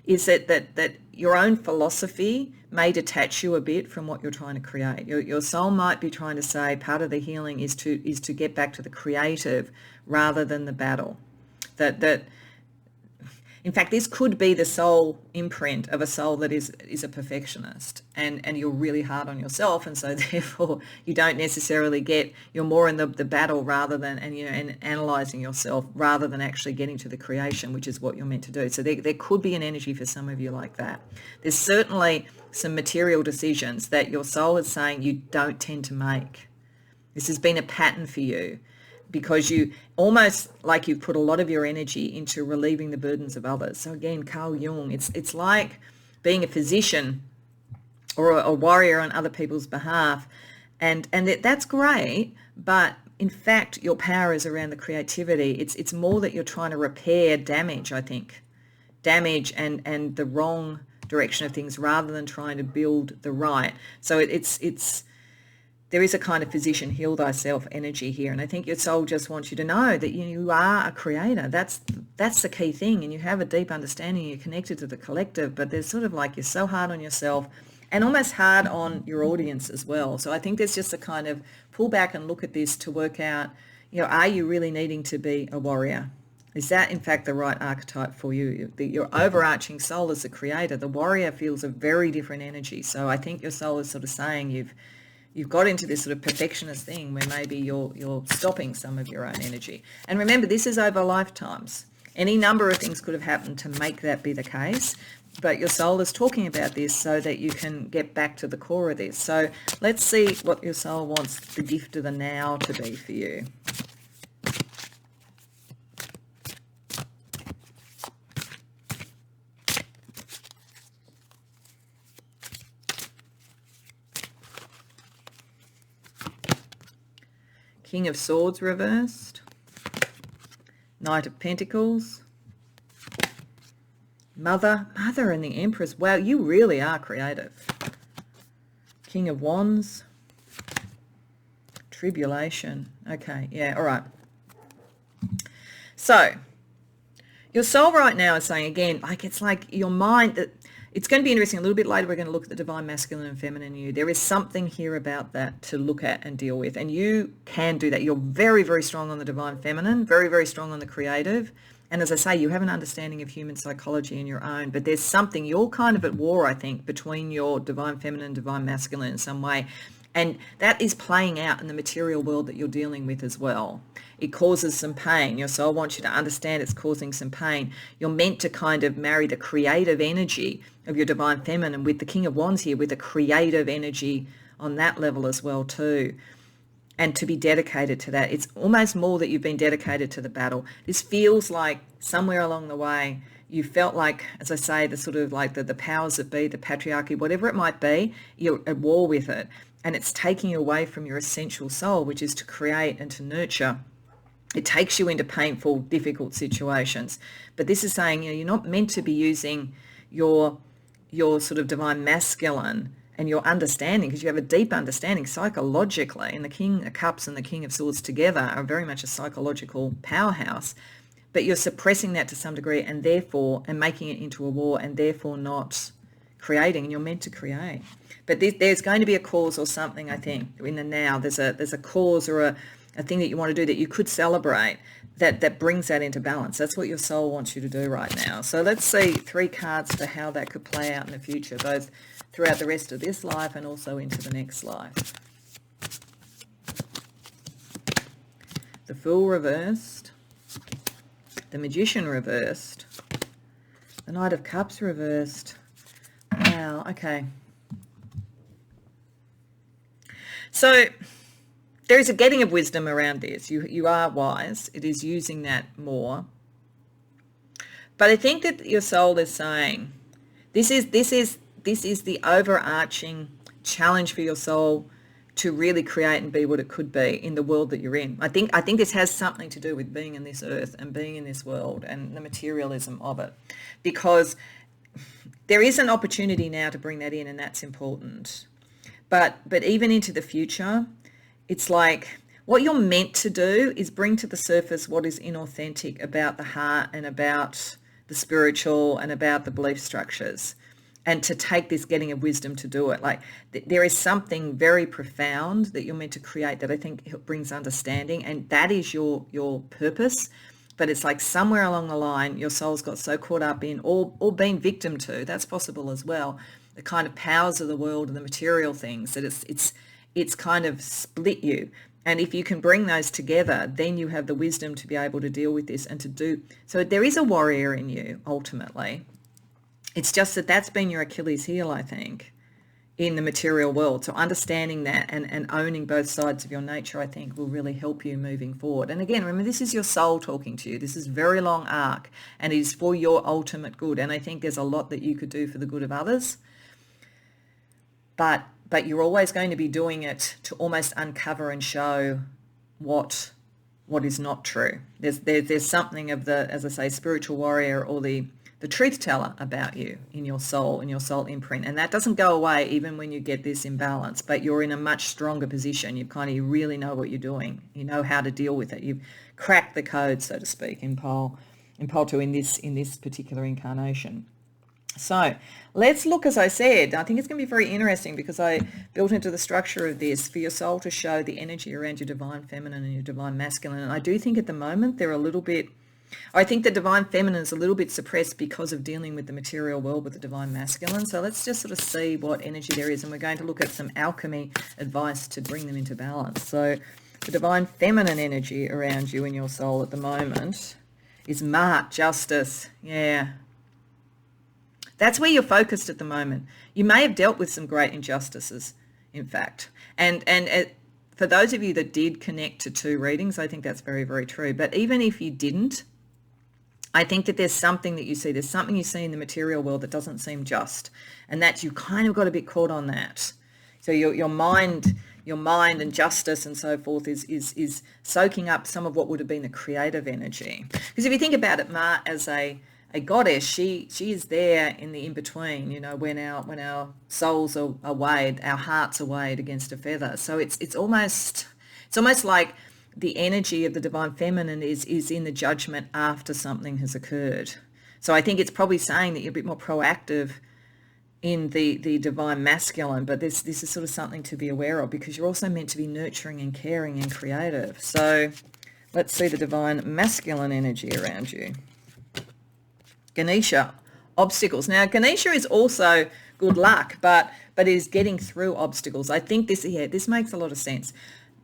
is that your own philosophy may detach you a bit from what you're trying to create. Your soul might be trying to say part of the healing is to get back to the creative rather than the battle. That in fact, this could be the soul imprint of a soul that is a perfectionist, and you're really hard on yourself, and so therefore you don't necessarily you're more in the battle rather than and analysing yourself rather than actually getting to the creation, which is what you're meant to do. So there could be an energy for some of you like that. There's certainly some material decisions that your soul is saying you don't tend to make. This has been a pattern for you. because you almost like you've put a lot of your energy into relieving the burdens of others. So again, Carl Jung, it's like being a physician or a warrior on other people's behalf. And that's great, but in fact, your power is around the creativity. It's more that you're trying to repair damage, I think. Damage and the wrong direction of things rather than trying to build the right. So it's there is a kind of physician, heal thyself energy here. And I think your soul just wants you to know that you are a creator. That's the key thing. And you have a deep understanding, you're connected to the collective, but there's sort of like you're so hard on yourself and almost hard on your audience as well. So I think there's just a kind of pull back and look at this to work out, are you really needing to be a warrior? Is that in fact the right archetype for you? Your overarching soul as a creator, the warrior feels a very different energy. So I think your soul is sort of saying you've got into this sort of perfectionist thing where maybe you're stopping some of your own energy. And remember, this is over lifetimes. Any number of things could have happened to make that be the case, but your soul is talking about this so that you can get back to the core of this. So let's see what your soul wants the gift of the now to be for you. King of Swords reversed, Knight of Pentacles, Mother and the Empress. Wow, you really are creative. King of Wands, Tribulation. Okay, yeah, all right. So your soul right now is saying, again, like it's like your mind, that it's going to be interesting. A little bit later, we're going to look at the divine masculine and feminine you. There is something here about that to look at and deal with. And you can do that. You're very, very strong on the divine feminine, very, very strong on the creative. And as I say, you have an understanding of human psychology in your own. But there's something, you're kind of at war, I think, between your divine feminine and divine masculine in some way. And that is playing out in the material world that you're dealing with as well. It causes some pain. Your soul wants you to understand it's causing some pain. You're meant to kind of marry the creative energy of your divine feminine with the King of Wands here, with the creative energy on that level as well too. And to be dedicated to that. It's almost more that you've been dedicated to the battle. This feels like somewhere along the way you felt like, as I say, the sort of like the powers that be, the patriarchy, whatever it might be, you're at war with it. And it's taking you away from your essential soul, which is to create and to nurture. It takes you into painful, difficult situations. But this is saying, you're not meant to be using your sort of divine masculine and your understanding, because you have a deep understanding psychologically, and the King of Cups and the King of Swords together are very much a psychological powerhouse. But you're suppressing that to some degree and making it into a war and therefore not creating, and you're meant to create. But there's going to be a cause or something, I think, in the now. There's a cause or a thing that you want to do that you could celebrate that brings that into balance. That's what your soul wants you to do right now. So let's see 3 cards for how that could play out in the future, both throughout the rest of this life and also into the next life. The Fool reversed, the Magician reversed, the Knight of Cups reversed. Wow, okay. So there is a getting of wisdom around this. You are wise. It is using that more. But I think that your soul is saying, this is the overarching challenge for your soul to really create and be what it could be in the world that you're in. I think this has something to do with being in this earth and being in this world and the materialism of it, because there is an opportunity now to bring that in, and that's important. But even into the future, it's like what you're meant to do is bring to the surface what is inauthentic about the heart and about the spiritual and about the belief structures, and to take this getting of wisdom to do it. Like there is something very profound that you're meant to create that I think brings understanding, and that is your purpose. But it's like somewhere along the line, your soul's got so caught up in or being victim to, that's possible as well, the kind of powers of the world and the material things, that it's kind of split you. And if you can bring those together, then you have the wisdom to be able to deal with this and to do. So there is a warrior in you, ultimately. It's just that that's been your Achilles heel, I think, in the material world. So understanding that and owning both sides of your nature, I think, will really help you moving forward. And again, remember, this is your soul talking to you. This is a very long arc, and it is for your ultimate good. And I think there's a lot that you could do for the good of others, but you're always going to be doing it to almost uncover and show what is not true. There's something of the, as I say, spiritual warrior, or the truth teller about you in your soul imprint. And that doesn't go away even when you get this imbalance, but you're in a much stronger position. You really know what you're doing. You know how to deal with it. You've cracked the code, so to speak, in pole 2 in this particular incarnation. So let's look, as I said, I think it's going to be very interesting, because I built into the structure of this for your soul to show the energy around your divine feminine and your divine masculine. And I do think at the moment they're a little bit, I think the divine feminine is a little bit suppressed because of dealing with the material world with the divine masculine. So let's just sort of see what energy there is, and we're going to look at some alchemy advice to bring them into balance. So the divine feminine energy around you in your soul at the moment is Mart, justice. Yeah. That's where you're focused at the moment. You may have dealt with some great injustices, in fact. And for those of you that did connect to 2 readings, I think that's very, very true. But even if you didn't, I think that there's something that you see. There's something you see in the material world that doesn't seem just, and that you kind of got a bit caught on that. So your mind and justice and so forth is soaking up some of what would have been the creative energy. Because if you think about it, Ma as a goddess, she is there in the in-between, when our souls are weighed, our hearts are weighed against a feather. So it's almost like the energy of the divine feminine is in the judgment after something has occurred. So I think it's probably saying that you're a bit more proactive in the divine masculine, but this is sort of something to be aware of, because you're also meant to be nurturing and caring and creative. So let's see the divine masculine energy around you. Ganesha, obstacles. Now, Ganesha is also good luck, but is getting through obstacles. I think this makes a lot of sense.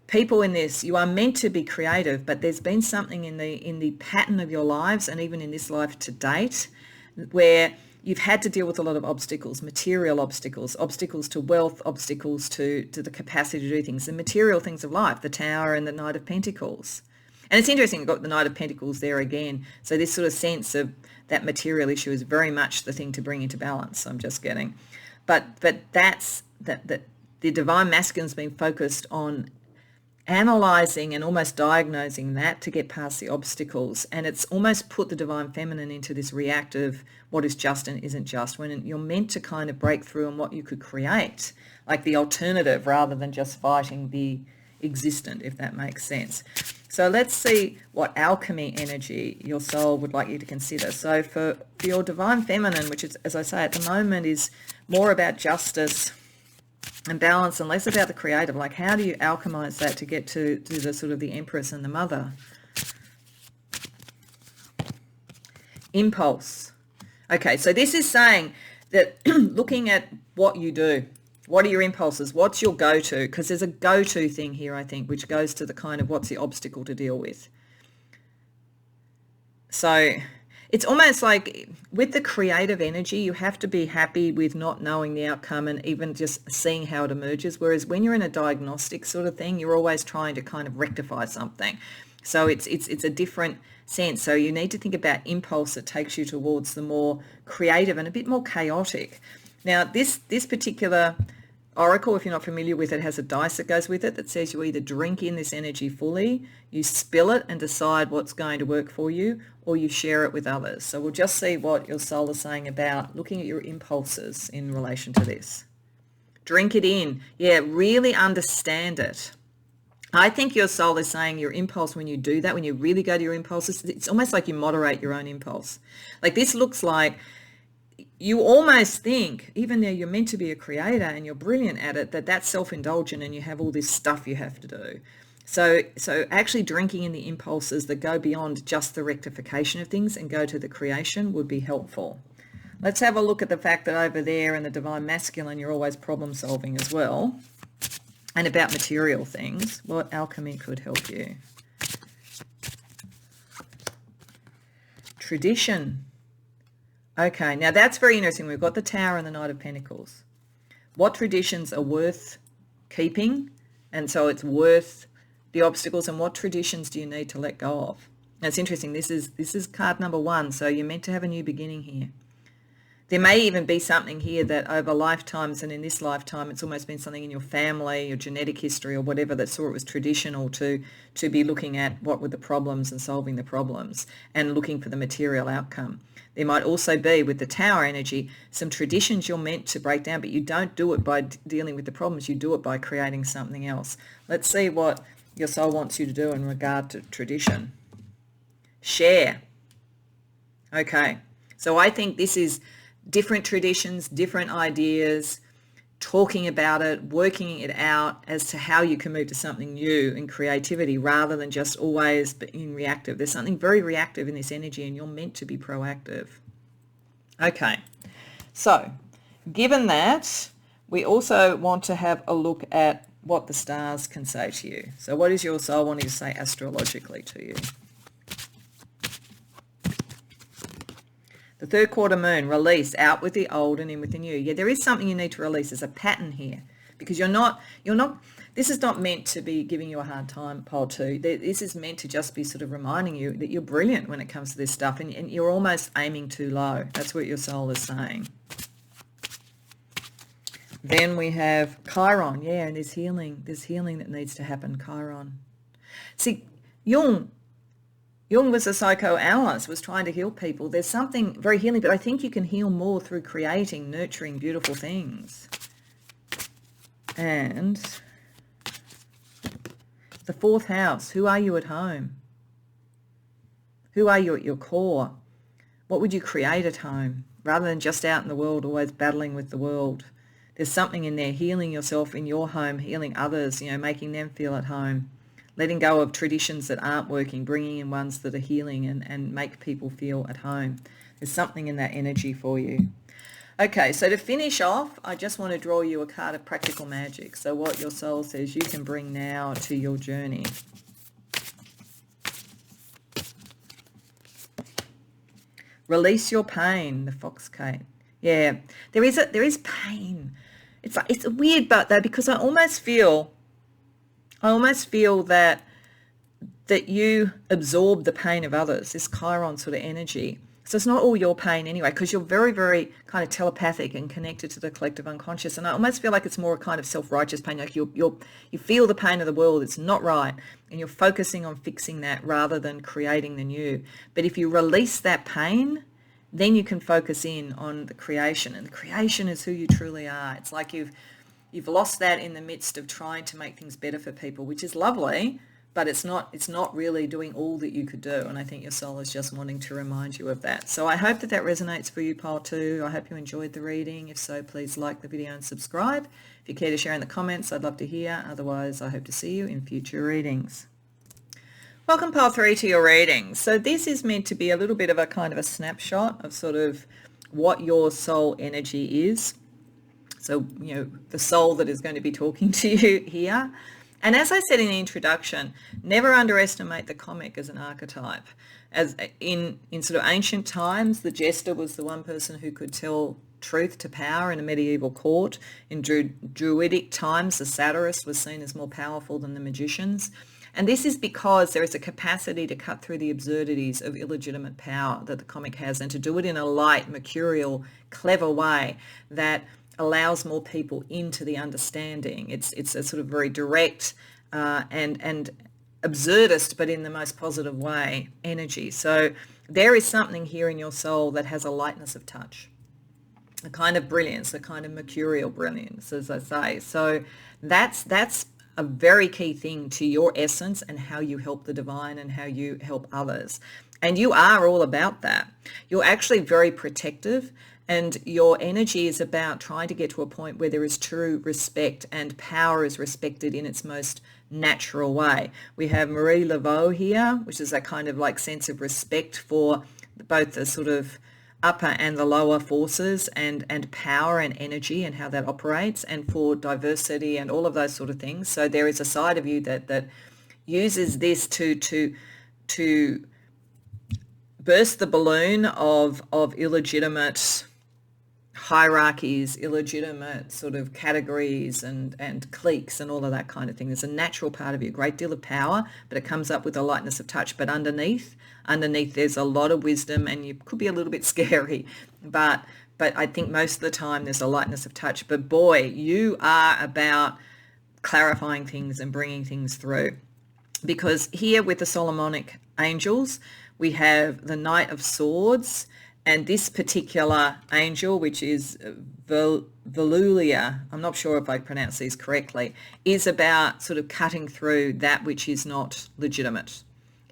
People in this, you are meant to be creative, but there's been something in the pattern of your lives, and even in this life to date, where you've had to deal with a lot of obstacles, material obstacles, obstacles to wealth, obstacles to the capacity to do things, the material things of life, the Tower and the Knight of Pentacles. And it's interesting, you've got the Knight of Pentacles there again. So this sort of sense of that material issue is very much the thing to bring into balance, I'm just getting. But that's that the divine masculine's been focused on analysing and almost diagnosing that to get past the obstacles. And it's almost put the divine feminine into this reactive, what is just and isn't just, when you're meant to kind of break through on what you could create, like the alternative, rather than just fighting the existent, if that makes sense. So let's see what alchemy energy your soul would like you to consider. So for your divine feminine, which is, as I say, at the moment is more about justice and balance and less about the creative, like how do you alchemize that to get to the sort of the Empress and the Mother? Impulse. Okay, so this is saying that looking at what you do, what are your impulses? What's your go-to? Because there's a go-to thing here, I think, which goes to the kind of what's the obstacle to deal with. So it's almost like with the creative energy, you have to be happy with not knowing the outcome and even just seeing how it emerges. Whereas when you're in a diagnostic sort of thing, you're always trying to kind of rectify something. So it's a different sense. So you need to think about impulse that takes you towards the more creative and a bit more chaotic. Now, this particular oracle, if you're not familiar with it, has a dice that goes with it that says you either drink in this energy fully, you spill it and decide what's going to work for you, or you share it with others. So we'll just see what your soul is saying about looking at your impulses in relation to this. Drink it in. Yeah, really understand it. I think your soul is saying your impulse, when you do that, when you really go to your impulses, it's almost like you moderate your own impulse. Like this looks like you almost think, even though you're meant to be a creator and you're brilliant at it, that's self-indulgent and you have all this stuff you have to do. So actually drinking in the impulses that go beyond just the rectification of things and go to the creation would be helpful. Let's have a look at the fact that over there in the divine masculine, you're always problem solving as well. And about material things, what alchemy could help you. Tradition. Okay, now that's very interesting. We've got the Tower and the Knight of Pentacles. what traditions are worth keeping, and so it's worth the obstacles, and what traditions do you need to let go of. Now, it's interesting, this is card number 1, so you're meant to have a new beginning here. There may even be something here that over lifetimes, and in this lifetime it's almost been something in your family, your genetic history or whatever, that saw it was traditional to be looking at what were the problems and solving the problems and looking for the material outcome. There might also be, with the Tower energy, some traditions you're meant to break down, but you don't do it by dealing with the problems, you do it by creating something else. Let's see what your soul wants you to do in regard to tradition. Share. Okay, so I think this is different traditions, different ideas, talking about it, working it out as to how you can move to something new in creativity rather than just always being reactive. There's something very reactive in this energy and you're meant to be proactive. Okay, so given that, we also want to have a look at what the stars can say to you. So what is your soul wanting to say astrologically to you? The third quarter moon, release, out with the old and in with the new. Yeah, there is something you need to release. There's a pattern here because this is not meant to be giving you a hard time, pile 2. This is meant to just be sort of reminding you that you're brilliant when it comes to this stuff and you're almost aiming too low. That's what your soul is saying. Then we have Chiron, yeah, and there's healing that needs to happen, Chiron. See, Jung was a psychoanalyst, was trying to heal people. There's something very healing, but I think you can heal more through creating, nurturing beautiful things. And the 4th house, who are you at home? Who are you at your core? What would you create at home? Rather than just out in the world, always battling with the world. There's something in there, healing yourself in your home, healing others, making them feel at home. Letting go of traditions that aren't working, bringing in ones that are healing and make people feel at home. There's something in that energy for you. Okay, so to finish off, I just want to draw you a card of practical magic. So what your soul says you can bring now to your journey. Release your pain, the Fox Kate. Yeah, there is pain. It's weird, but though, because I almost feel that you absorb the pain of others, this Chiron sort of energy. So it's not all your pain anyway, because you're very, very kind of telepathic and connected to the collective unconscious. And I almost feel like it's more a kind of self-righteous pain. Like you feel the pain of the world, it's not right, and you're focusing on fixing that rather than creating the new. But if you release that pain, then you can focus in on the creation, and the creation is who you truly are. It's like you've lost that in the midst of trying to make things better for people, which is lovely, but it's not really doing all that you could do. And I think your soul is just wanting to remind you of that. So I hope that resonates for you, pile 2. I hope you enjoyed the reading. If so, please like the video and subscribe. If you care to share in the comments, I'd love to hear. Otherwise, I hope to see you in future readings. Welcome, pile 3, to your reading. So this is meant to be a little bit of a kind of a snapshot of sort of what your soul energy is. So, the soul that is going to be talking to you here. And as I said in the introduction, never underestimate the comic as an archetype. As in sort of ancient times, the jester was the one person who could tell truth to power in a medieval court. In Druidic times, the satirist was seen as more powerful than the magicians. And this is because there is a capacity to cut through the absurdities of illegitimate power that the comic has, and to do it in a light, mercurial, clever way that allows more people into the understanding. It's a sort of very direct and absurdist, but in the most positive way, energy. So there is something here in your soul that has a lightness of touch, a kind of brilliance, a kind of mercurial brilliance, as I say. So that's a very key thing to your essence and how you help the divine and how you help others. And you are all about that. You're actually very protective, and your energy is about trying to get to a point where there is true respect and power is respected in its most natural way. We have Marie Laveau here, which is a kind of like sense of respect for both the sort of upper and the lower forces and power and energy and how that operates, and for diversity and all of those sort of things. So there is a side of you that uses this to burst the balloon of illegitimate hierarchies, illegitimate sort of categories and cliques and all of that kind of thing. There's a natural part of you, a great deal of power, but it comes up with a lightness of touch. But underneath there's a lot of wisdom, and you could be a little bit scary, but I think most of the time there's a lightness of touch. But boy, you are about clarifying things and bringing things through. Because here with the Solomonic angels, we have the Knight of Swords, and this particular angel, which is Velulia, I'm not sure if I pronounce these correctly, is about sort of cutting through that which is not legitimate.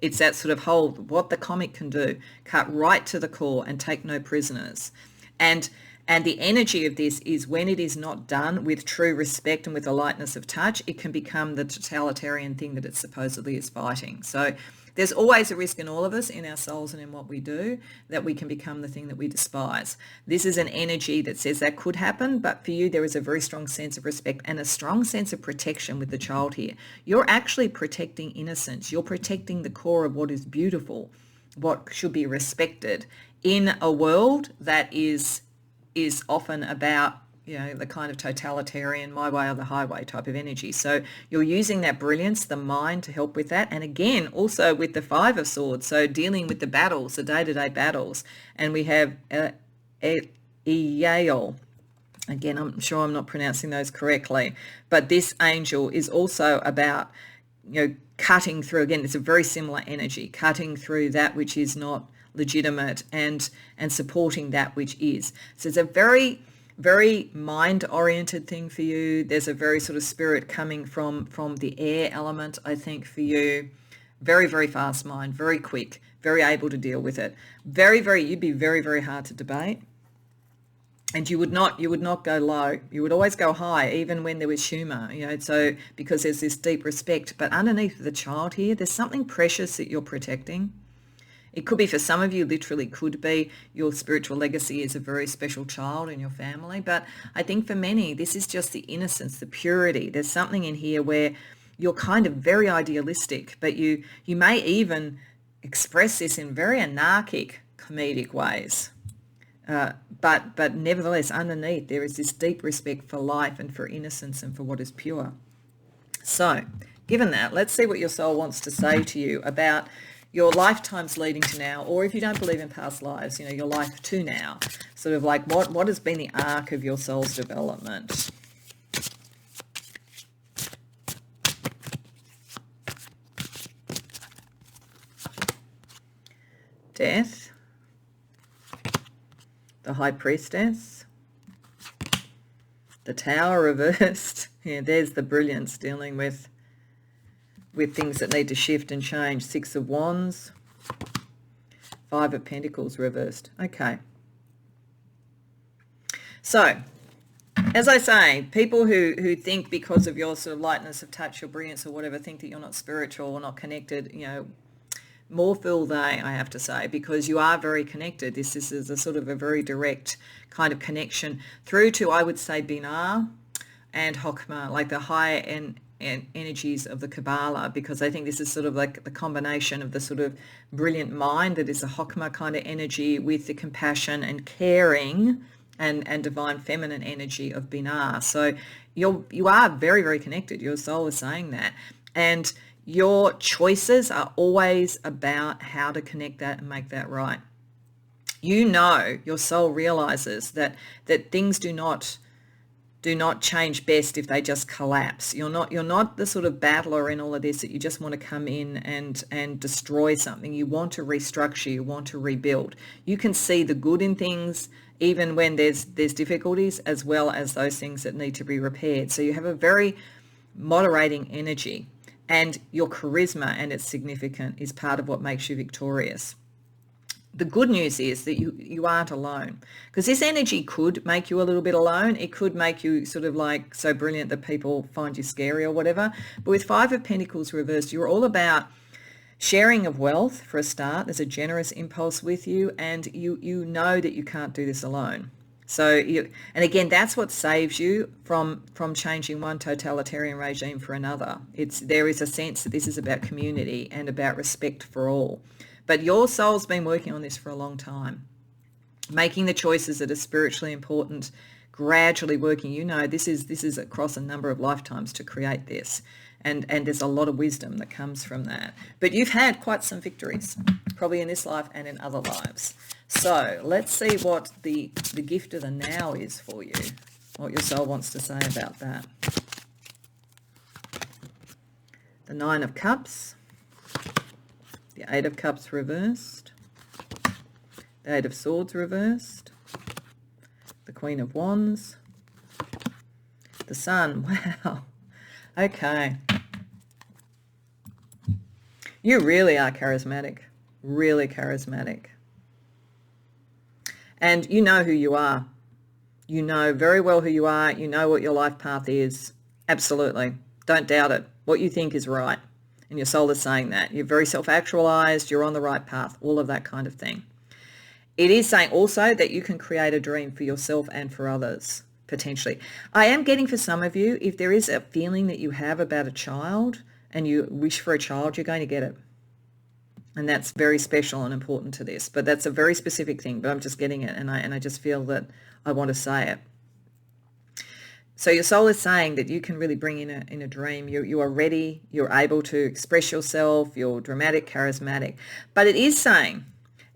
It's that sort of whole, what the comic can do, cut right to the core and take no prisoners. And the energy of this is when it is not done with true respect and with a lightness of touch, it can become the totalitarian thing that it supposedly is fighting. So there's always a risk in all of us, in our souls and in what we do, that we can become the thing that we despise. This is an energy that says that could happen, but for you there is a very strong sense of respect and a strong sense of protection with the child here. You're actually protecting innocence. You're protecting the core of what is beautiful, what should be respected in a world that is often about, the kind of totalitarian, my way or the highway type of energy. So you're using that brilliance, the mind, to help with that. And again, also with the Five of Swords, so dealing with the battles, the day-to-day battles. And we have Eyael. Again, I'm sure I'm not pronouncing those correctly. But this angel is also about, cutting through. Again, it's a very similar energy, cutting through that which is not legitimate and supporting that which is. So it's a very, very mind-oriented thing for you. There's a very sort of spirit coming from the air element, I think, for you. Very, very fast mind, very quick, very able to deal with it. You'd be very, very hard to debate. And you would not go low. You would always go high, even when there was humour, so because there's this deep respect. But underneath the child here, there's something precious that you're protecting. It could be, for some of you, literally could be your spiritual legacy is a very special child in your family. But I think for many, this is just the innocence, the purity. There's something in here where you're kind of very idealistic, but you may even express this in very anarchic, comedic ways. But nevertheless, underneath, there is this deep respect for life and for innocence and for what is pure. So, given that, let's see what your soul wants to say to you about your lifetimes leading to now, or if you don't believe in past lives, your life to now. Sort of like what has been the arc of your soul's development? Death. The High Priestess. The Tower reversed. Yeah, there's the brilliance dealing with things that need to shift and change. Six of Wands, Five of Pentacles reversed. Okay. So, as I say, people who think because of your sort of lightness of touch or brilliance or whatever, think that you're not spiritual or not connected, more fool they, I have to say, because you are very connected. This is a sort of a very direct kind of connection through to, I would say, Binar and Hokmah, like the higher and energies of the Kabbalah, because I think this is sort of like the combination of the sort of brilliant mind that is a Hokmah kind of energy with the compassion and caring and divine feminine energy of Binar. So you are very, very connected. Your soul is saying that. And your choices are always about how to connect that and make that right. Your soul realizes that things do not change best if they just collapse. You're not the sort of battler in all of this that you just want to come in and destroy something. You want to restructure, you want to rebuild. You can see the good in things even when there's difficulties, as well as those things that need to be repaired. So you have a very moderating energy, and your charisma, and it's significant, is part of what makes you victorious. The good news is that you aren't alone, because this energy could make you a little bit alone. It could make you sort of like so brilliant that people find you scary or whatever. But with Five of Pentacles reversed, you're all about sharing of wealth for a start. There's a generous impulse with you, and you know that you can't do this alone. So and again, that's what saves you from changing one totalitarian regime for another. There is a sense that this is about community and about respect for all. But your soul's been working on this for a long time. making the choices that are spiritually important, gradually working. This is across a number of lifetimes to create this. And there's a lot of wisdom that comes from that. But you've had quite some victories, probably in this life and in other lives. So let's see what the gift of the now is for you, what your soul wants to say about that. The Nine of Cups, the Eight of Cups reversed, the Eight of Swords reversed, the Queen of Wands, the Sun. Wow. Okay. You really are charismatic, really charismatic. And you know who you are. You know very well who you are. You know what your life path is. Absolutely. Don't doubt it. What you think is right. And your soul is saying that. You're very self-actualized. You're on the right path. All of that kind of thing. It is saying also that you can create a dream for yourself and for others, potentially. I am getting for some of you, if there is a feeling that you have about a child and you wish for a child, you're going to get it. And that's very special and important to this. But that's a very specific thing, but I'm just getting it, and I just feel that I want to say it. So your soul is saying that you can really bring in a dream. You are ready. You're able to express yourself. You're dramatic, charismatic. But it is saying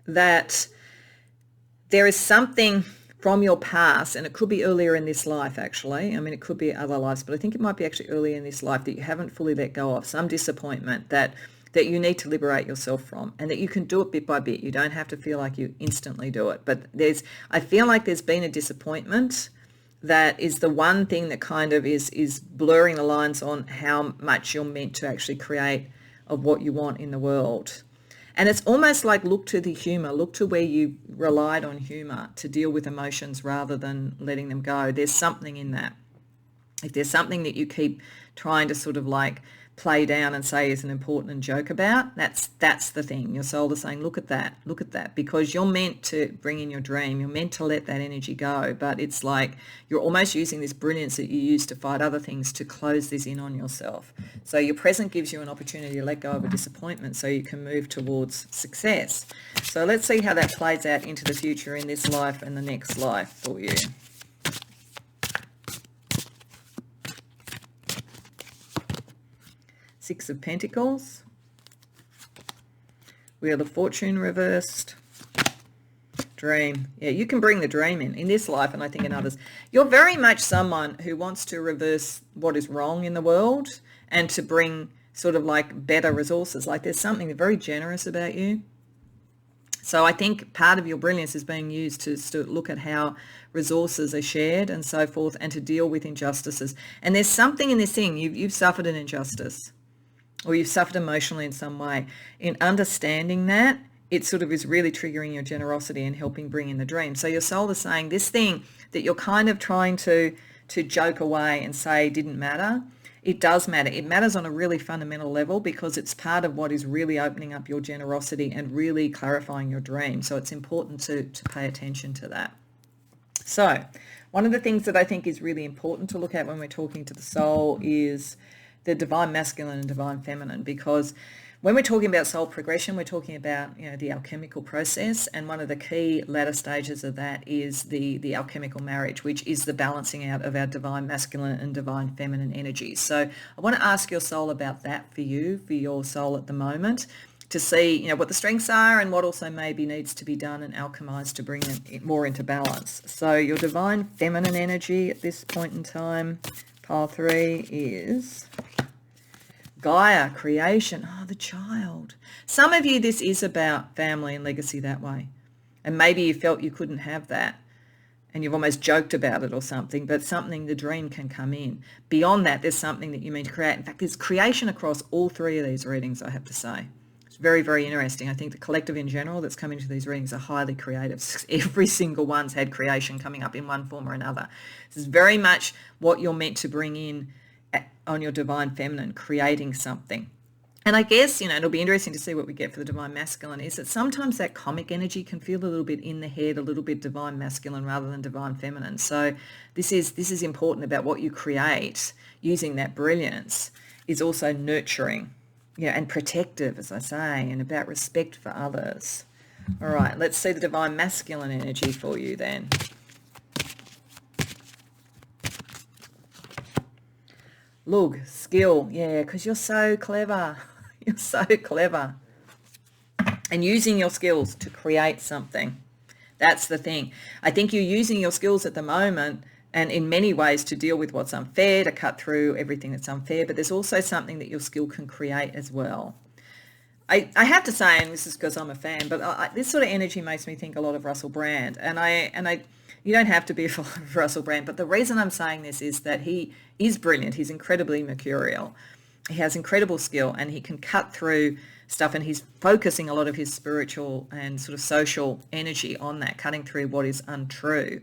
that there is something from your past, and it could be earlier in this life, actually. I mean, it could be other lives, but I think it might be actually earlier in this life that you haven't fully let go of, some disappointment that you need to liberate yourself from, and that you can do it bit by bit. You don't have to feel like you instantly do it. But I feel like there's been a disappointment that is the one thing that kind of is blurring the lines on how much you're meant to actually create of what you want in the world. And it's almost like look to the humour, look to where you relied on humour to deal with emotions rather than letting them go. There's something in that. If there's something that you keep trying to sort of like play down and say isn't important and joke about, that's the thing. Your soul is saying, look at that, because you're meant to bring in your dream. You're meant to let that energy go, but it's like you're almost using this brilliance that you use to fight other things to close this in on yourself. So your present gives you an opportunity to let go of a disappointment so you can move towards success. So let's see how that plays out into the future in this life and the next life for you. Six of Pentacles, Wheel of Fortune reversed, Dream. Yeah, you can bring the dream in this life, and I think in others. You're very much someone who wants to reverse what is wrong in the world and to bring sort of like better resources. Like there's something very generous about you. So I think part of your brilliance is being used to look at how resources are shared and so forth, and to deal with injustices. And there's something in this thing, you've suffered an injustice, or you've suffered emotionally in some way. In understanding that, it sort of is really triggering your generosity and helping bring in the dream. So your soul is saying this thing that you're kind of trying to joke away and say didn't matter, it does matter. It matters on a really fundamental level because it's part of what is really opening up your generosity and really clarifying your dream. So it's important to pay attention to that. So one of the things that I think is really important to look at when we're talking to the soul is the divine masculine and divine feminine, because when we're talking about soul progression, we're talking about the alchemical process, and one of the key latter stages of that is the alchemical marriage, which is the balancing out of our divine masculine and divine feminine energies. So I want to ask your soul about that for your soul at the moment, to see what the strengths are and what also maybe needs to be done and alchemized to bring it more into balance. So your divine feminine energy at this point in time, pile 3, is Gaia, creation. Oh, the child. Some of you, this is about family and legacy that way. And maybe you felt you couldn't have that and you've almost joked about it or something, but the dream can come in. Beyond that, there's something that you mean to create. In fact, there's creation across all 3 of these readings, I have to say. It's very, very interesting. I think the collective in general that's coming to these readings are highly creative. Every single one's had creation coming up in one form or another. This is very much what you're meant to bring in on your divine feminine, creating something. And I guess, it'll be interesting to see what we get for the divine masculine, is that sometimes that comic energy can feel a little bit in the head, a little bit divine masculine rather than divine feminine. So this is important about what you create using that brilliance is also nurturing, and protective, as I say, and about respect for others. All right, let's see the divine masculine energy for you then. Look, skill, yeah, because you're so clever. You're so clever. And using your skills to create something. That's the thing. I think you're using your skills at the moment and in many ways to deal with what's unfair, to cut through everything that's unfair, but there's also something that your skill can create as well. I have to say, and this is because I'm a fan, but this sort of energy makes me think a lot of Russell Brand. You don't have to be a follower of Russell Brand, but the reason I'm saying this is that he is brilliant. He's incredibly mercurial. He has incredible skill and he can cut through stuff, and he's focusing a lot of his spiritual and sort of social energy on that, cutting through what is untrue.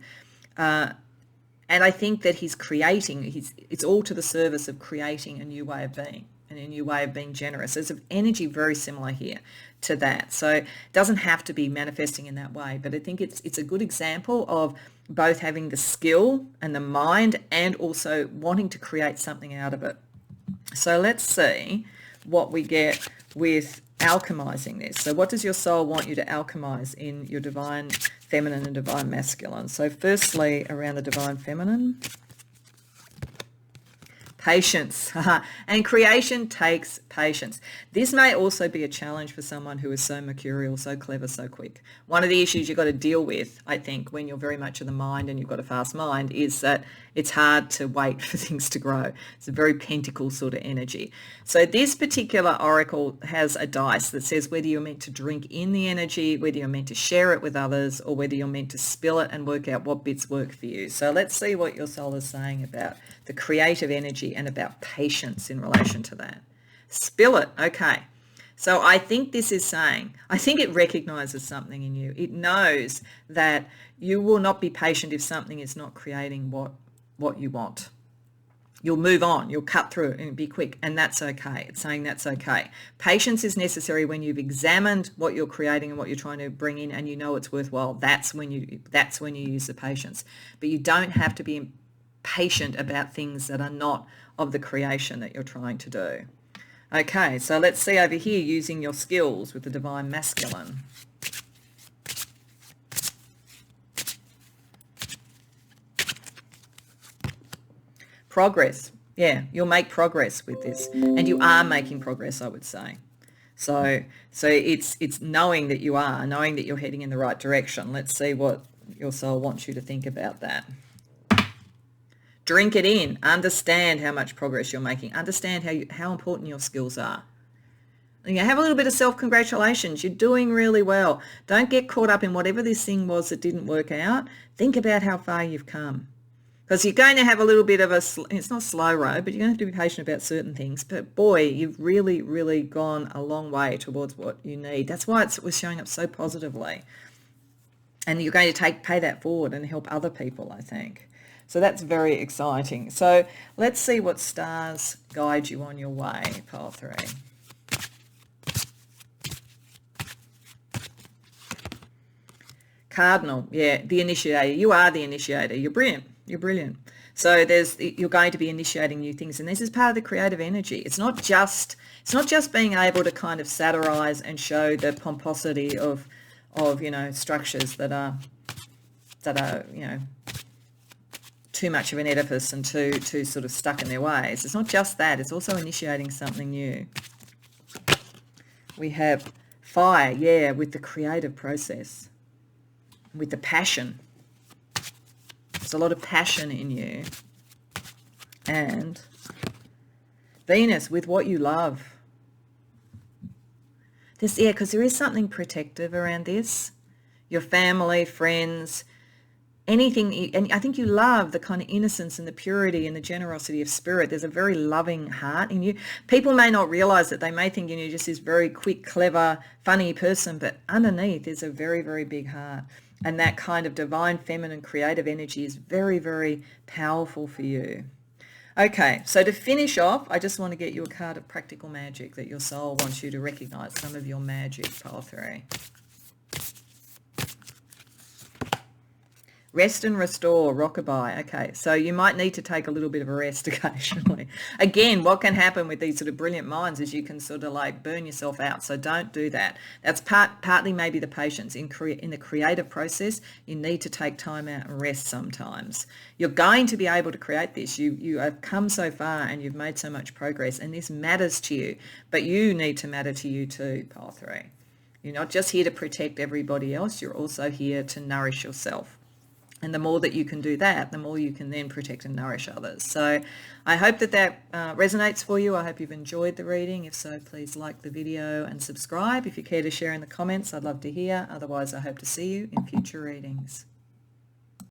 And I think that he's creating, it's all to the service of creating a new way of being and a new way of being generous. There's an energy very similar here to that. So it doesn't have to be manifesting in that way, but I think it's a good example of both having the skill and the mind and also wanting to create something out of it. So let's see what we get with alchemizing this. So what does your soul want you to alchemize in your divine feminine and divine masculine? So firstly, around the divine feminine, patience. And creation takes patience. This may also be a challenge for someone who is so mercurial, so clever, so quick. One of the issues you've got to deal with, I think, when you're very much of the mind and you've got a fast mind, is that it's hard to wait for things to grow. It's a very pentacle sort of energy. So this particular oracle has a dice that says whether you're meant to drink in the energy, whether you're meant to share it with others, or whether you're meant to spill it and work out what bits work for you. So let's see what your soul is saying about the creative energy and about patience in relation to that. Spill it. Okay. So I think this is saying, I think it recognizes something in you. It knows that you will not be patient if something is not creating what you want. You'll move on, you'll cut through it and be quick, and that's okay. It's saying that's okay. Patience is necessary when you've examined what you're creating and what you're trying to bring in and you know it's worthwhile. That's when you use the patience. But you don't have to be patient about things that are not of the creation that you're trying to do. Okay, so let's see over here using your skills with the divine masculine. Progress. Yeah, you'll make progress with this. And you are making progress, I would say. So it's knowing that you are, knowing that you're heading in the right direction. Let's see what your soul wants you to think about that. Drink it in. Understand how much progress you're making. Understand how important your skills are. Have a little bit of self-congratulations. You're doing really well. Don't get caught up in whatever this thing was that didn't work out. Think about how far you've come. Because you're going to have a little bit of it's not slow road, but you're going to have to be patient about certain things. But boy, you've really, really gone a long way towards what you need. That's why it was showing up so positively. And you're going to pay that forward and help other people, I think. So that's very exciting. So let's see what stars guide you on your way, pile 3. Cardinal, yeah, the initiator. You are the initiator. You're brilliant. You're brilliant. So you're going to be initiating new things, and this is part of the creative energy. It's not just being able to kind of satirize and show the pomposity of structures that are too much of an edifice and too sort of stuck in their ways. It's not just that. It's also initiating something new. We have fire, yeah, with the creative process, with the passion. There's a lot of passion in you. And Venus with what you love. Because there is something protective around this. Your family, friends, anything. And I think you love the kind of innocence and the purity and the generosity of spirit. There's a very loving heart in you. People may not realize that. They may think you're just this very quick, clever, funny person, but underneath is a very, very big heart. And that kind of divine feminine creative energy is very, very powerful for you. Okay, so to finish off, I just want to get you a card of practical magic that your soul wants you to recognize some of your magic, pile 3. Rest and restore, rockabye. Okay, so you might need to take a little bit of a rest occasionally. Again, what can happen with these sort of brilliant minds is you can sort of like burn yourself out. So don't do that. That's partly maybe the patience. In the creative process, you need to take time out and rest sometimes. You're going to be able to create this. You have come so far and you've made so much progress, and this matters to you, but you need to matter to you too, pile 3. You're not just here to protect everybody else, you're also here to nourish yourself. And the more that you can do that, the more you can then protect and nourish others. So I hope that resonates for you. I hope you've enjoyed the reading. If so, please like the video and subscribe. If you care to share in the comments, I'd love to hear. Otherwise, I hope to see you in future readings.